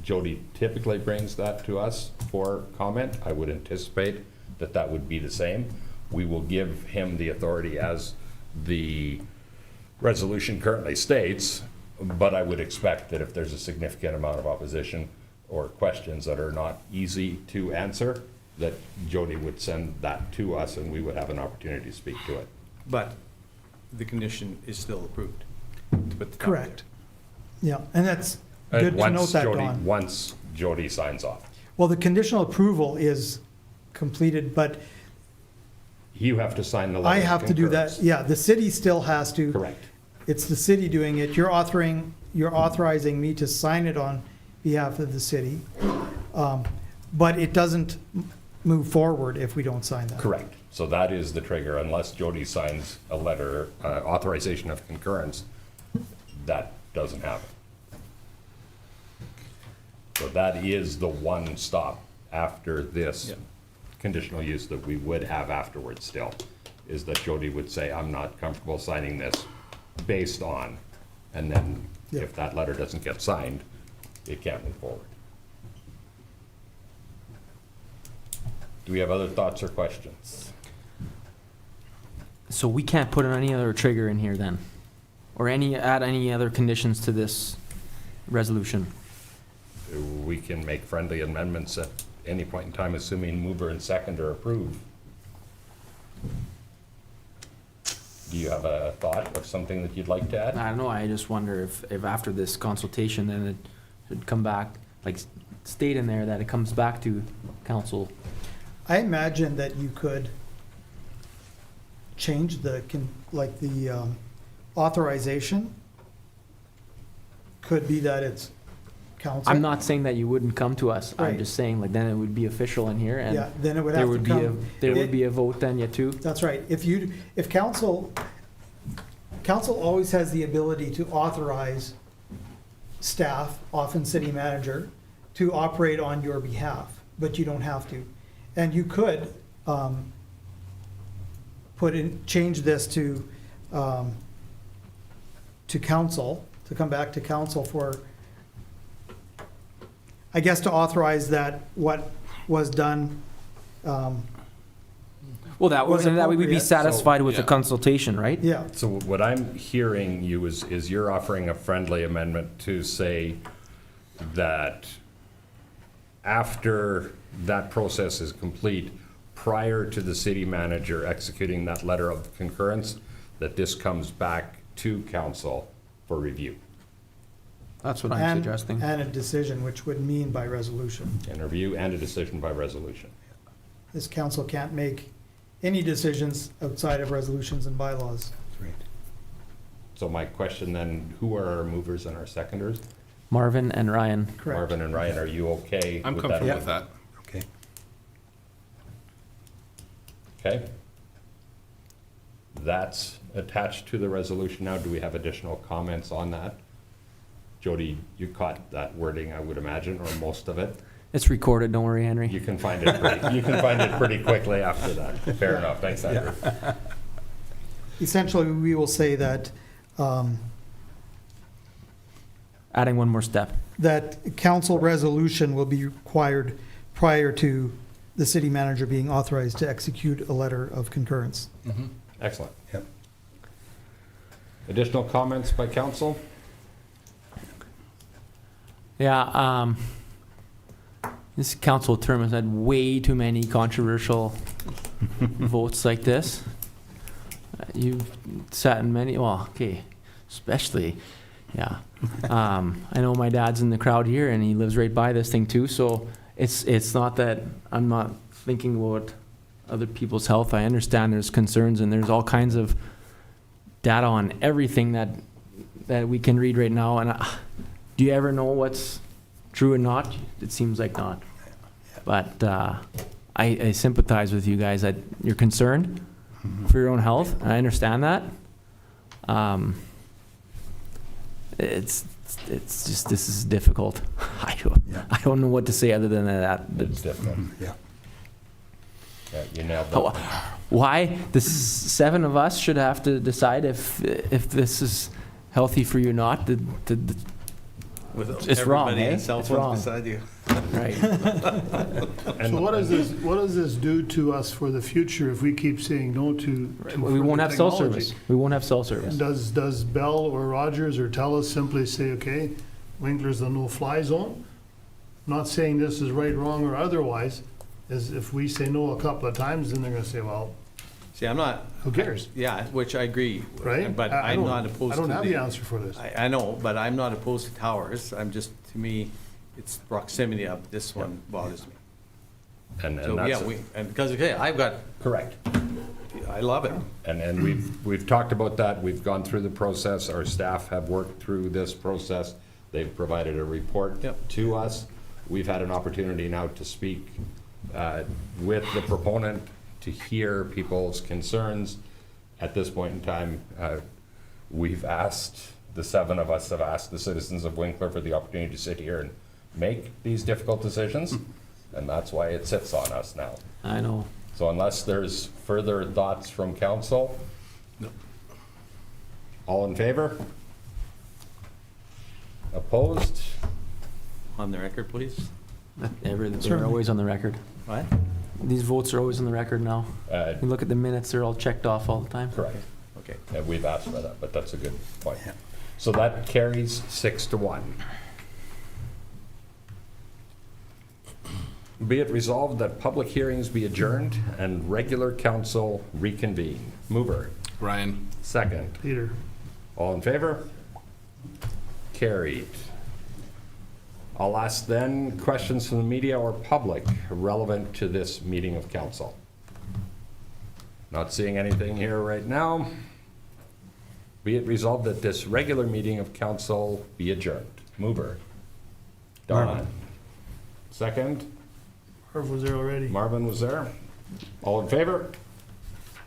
Jody typically brings that to us for comment. I would anticipate that that would be the same. We will give him the authority as the resolution currently states, but I would expect that if there's a significant amount of opposition or questions that are not easy to answer, that Jody would send that to us and we would have an opportunity to speak to it. But the condition is still approved. to put the tower there. Correct. Yeah, and that's good to Once note that, Jody- Don. Once Jody signs off. Well, the conditional approval is completed, but You have to sign the letter I of have to do that. concurrence. Yeah, the city still has to. Correct. It's the city doing it. You're authorizing me to sign it on behalf of the city. But it doesn't move forward if we don't sign that. Correct. So that is the trigger. Unless Jody signs a letter, authorization of concurrence, that doesn't happen. So that is the one stop after this Yeah. conditional use that we would have afterwards still, is that Jody would say, I'm not comfortable signing this based on, and then Yeah. if that letter doesn't get signed, it can't move forward. Do we have other thoughts or questions? So we can't put any other trigger in here then? Or add any other conditions to this resolution? We can make friendly amendments at any point in time, assuming mover and seconder approve. Do you have a thought of something that you'd like to add? I don't know, I just wonder if after this consultation, then it should come back, like, state in there that it comes back to council. I imagine that you could change the authorization. Could be that it's council. I'm not saying that you wouldn't come to us, I'm Right. just saying, like, then it would be official in here, Yeah, and then it would there have to would be a, come. there would be a vote then, yeah, too? That's right. If council always has the ability to authorize staff, often city manager, to operate on your behalf, but you don't have to. And you could change this to council, to come back to council for, I guess, to authorize that what was done. Well, that Was would, that way we'd be appropriate. satisfied with the Yeah. consultation, right? Yeah, So what I'm hearing you is you're offering a friendly amendment to say that after that process is complete, prior to the city manager executing that letter of concurrence, that this comes back to council for review. That's what I'm and, suggesting. and a decision, which would mean by resolution. And review and a decision by resolution. This council can't make any decisions outside of resolutions and bylaws. That's right. So my question then, who are our movers and our seconders? Marvin and Ryan. Correct. Marvin and Ryan, are you okay I'm with comfortable that? with that. Okay. Okay. That's attached to the resolution now. Do we have additional comments on that? Jody, you caught that wording, I would imagine, or most of it. It's recorded, don't worry, Henry. You can find it pretty quickly after that. Fair enough. Thanks, Andrew. Essentially, we will say that, Adding one more step. that council resolution will be required prior to the city manager being authorized to execute a letter of concurrence. Excellent. Yep. Additional comments by council? Yeah, this council term has had way too many controversial votes like this. You've sat in many, well, okay, especially, yeah. I know my dad's in the crowd here and he lives right by this thing too, so it's not that I'm not thinking about other people's health. I understand there's concerns and there's all kinds of data on everything that we can read right now. And do you ever know what's true and not? It seems like not. But I sympathize with you guys that you're concerned for your own health. I understand that. It's just, this is difficult. I don't know what to say other than that. It's difficult. Yeah. Yeah, you nailed Oh, that. why the 7 of us should have to decide if this is healthy for you or not? With It's wrong, everybody eh? in cell It's phones wrong. beside you. Right. So what does this do to us for the future if we keep saying no to We won't further have cell technology? service. We won't have cell service. Does Bell or Rogers or TELUS simply say, okay, Winkler's the no-fly zone? Not saying this is right, wrong, or otherwise, is if we say no a couple of times, then they're gonna say, well, See, I'm not, who cares, yeah, which I agree. right? But I I'm don't- not opposed to I don't have the answer for this. I know, but I'm not opposed to towers. I'm just, to me, it's proximity of this one bothers me. And So, that's yeah, and because, okay, I've got, correct. I love it. And we've talked about that. We've gone through the process. Our staff have worked through this process. They've provided a report Yep. to us. We've had an opportunity now to speak with the proponent, to hear people's concerns. At this point in time, we've asked, the 7 of us have asked the citizens of Winkler for the opportunity to sit here and make these difficult decisions, and that's why it sits on us now. I know. So unless there's further thoughts from council? No. All in favor? Opposed? On the record, please. They're always on the record. What? These votes are always on the record now. You look at the minutes, they're all checked off all the time. Correct. Okay. And we've asked for that, but that's a good point. So that carries 6-1. Be it resolved that public hearings be adjourned and regular council reconvene. Mover, Ryan? second. Peter, All in favor? Carried. I'll ask then questions from the media or public relevant to this meeting of council. Not seeing anything here right now. Be it resolved that this regular meeting of council be adjourned. Mover. Don. Marvin. Second. Harv was there already. Marvin was there. All in favor?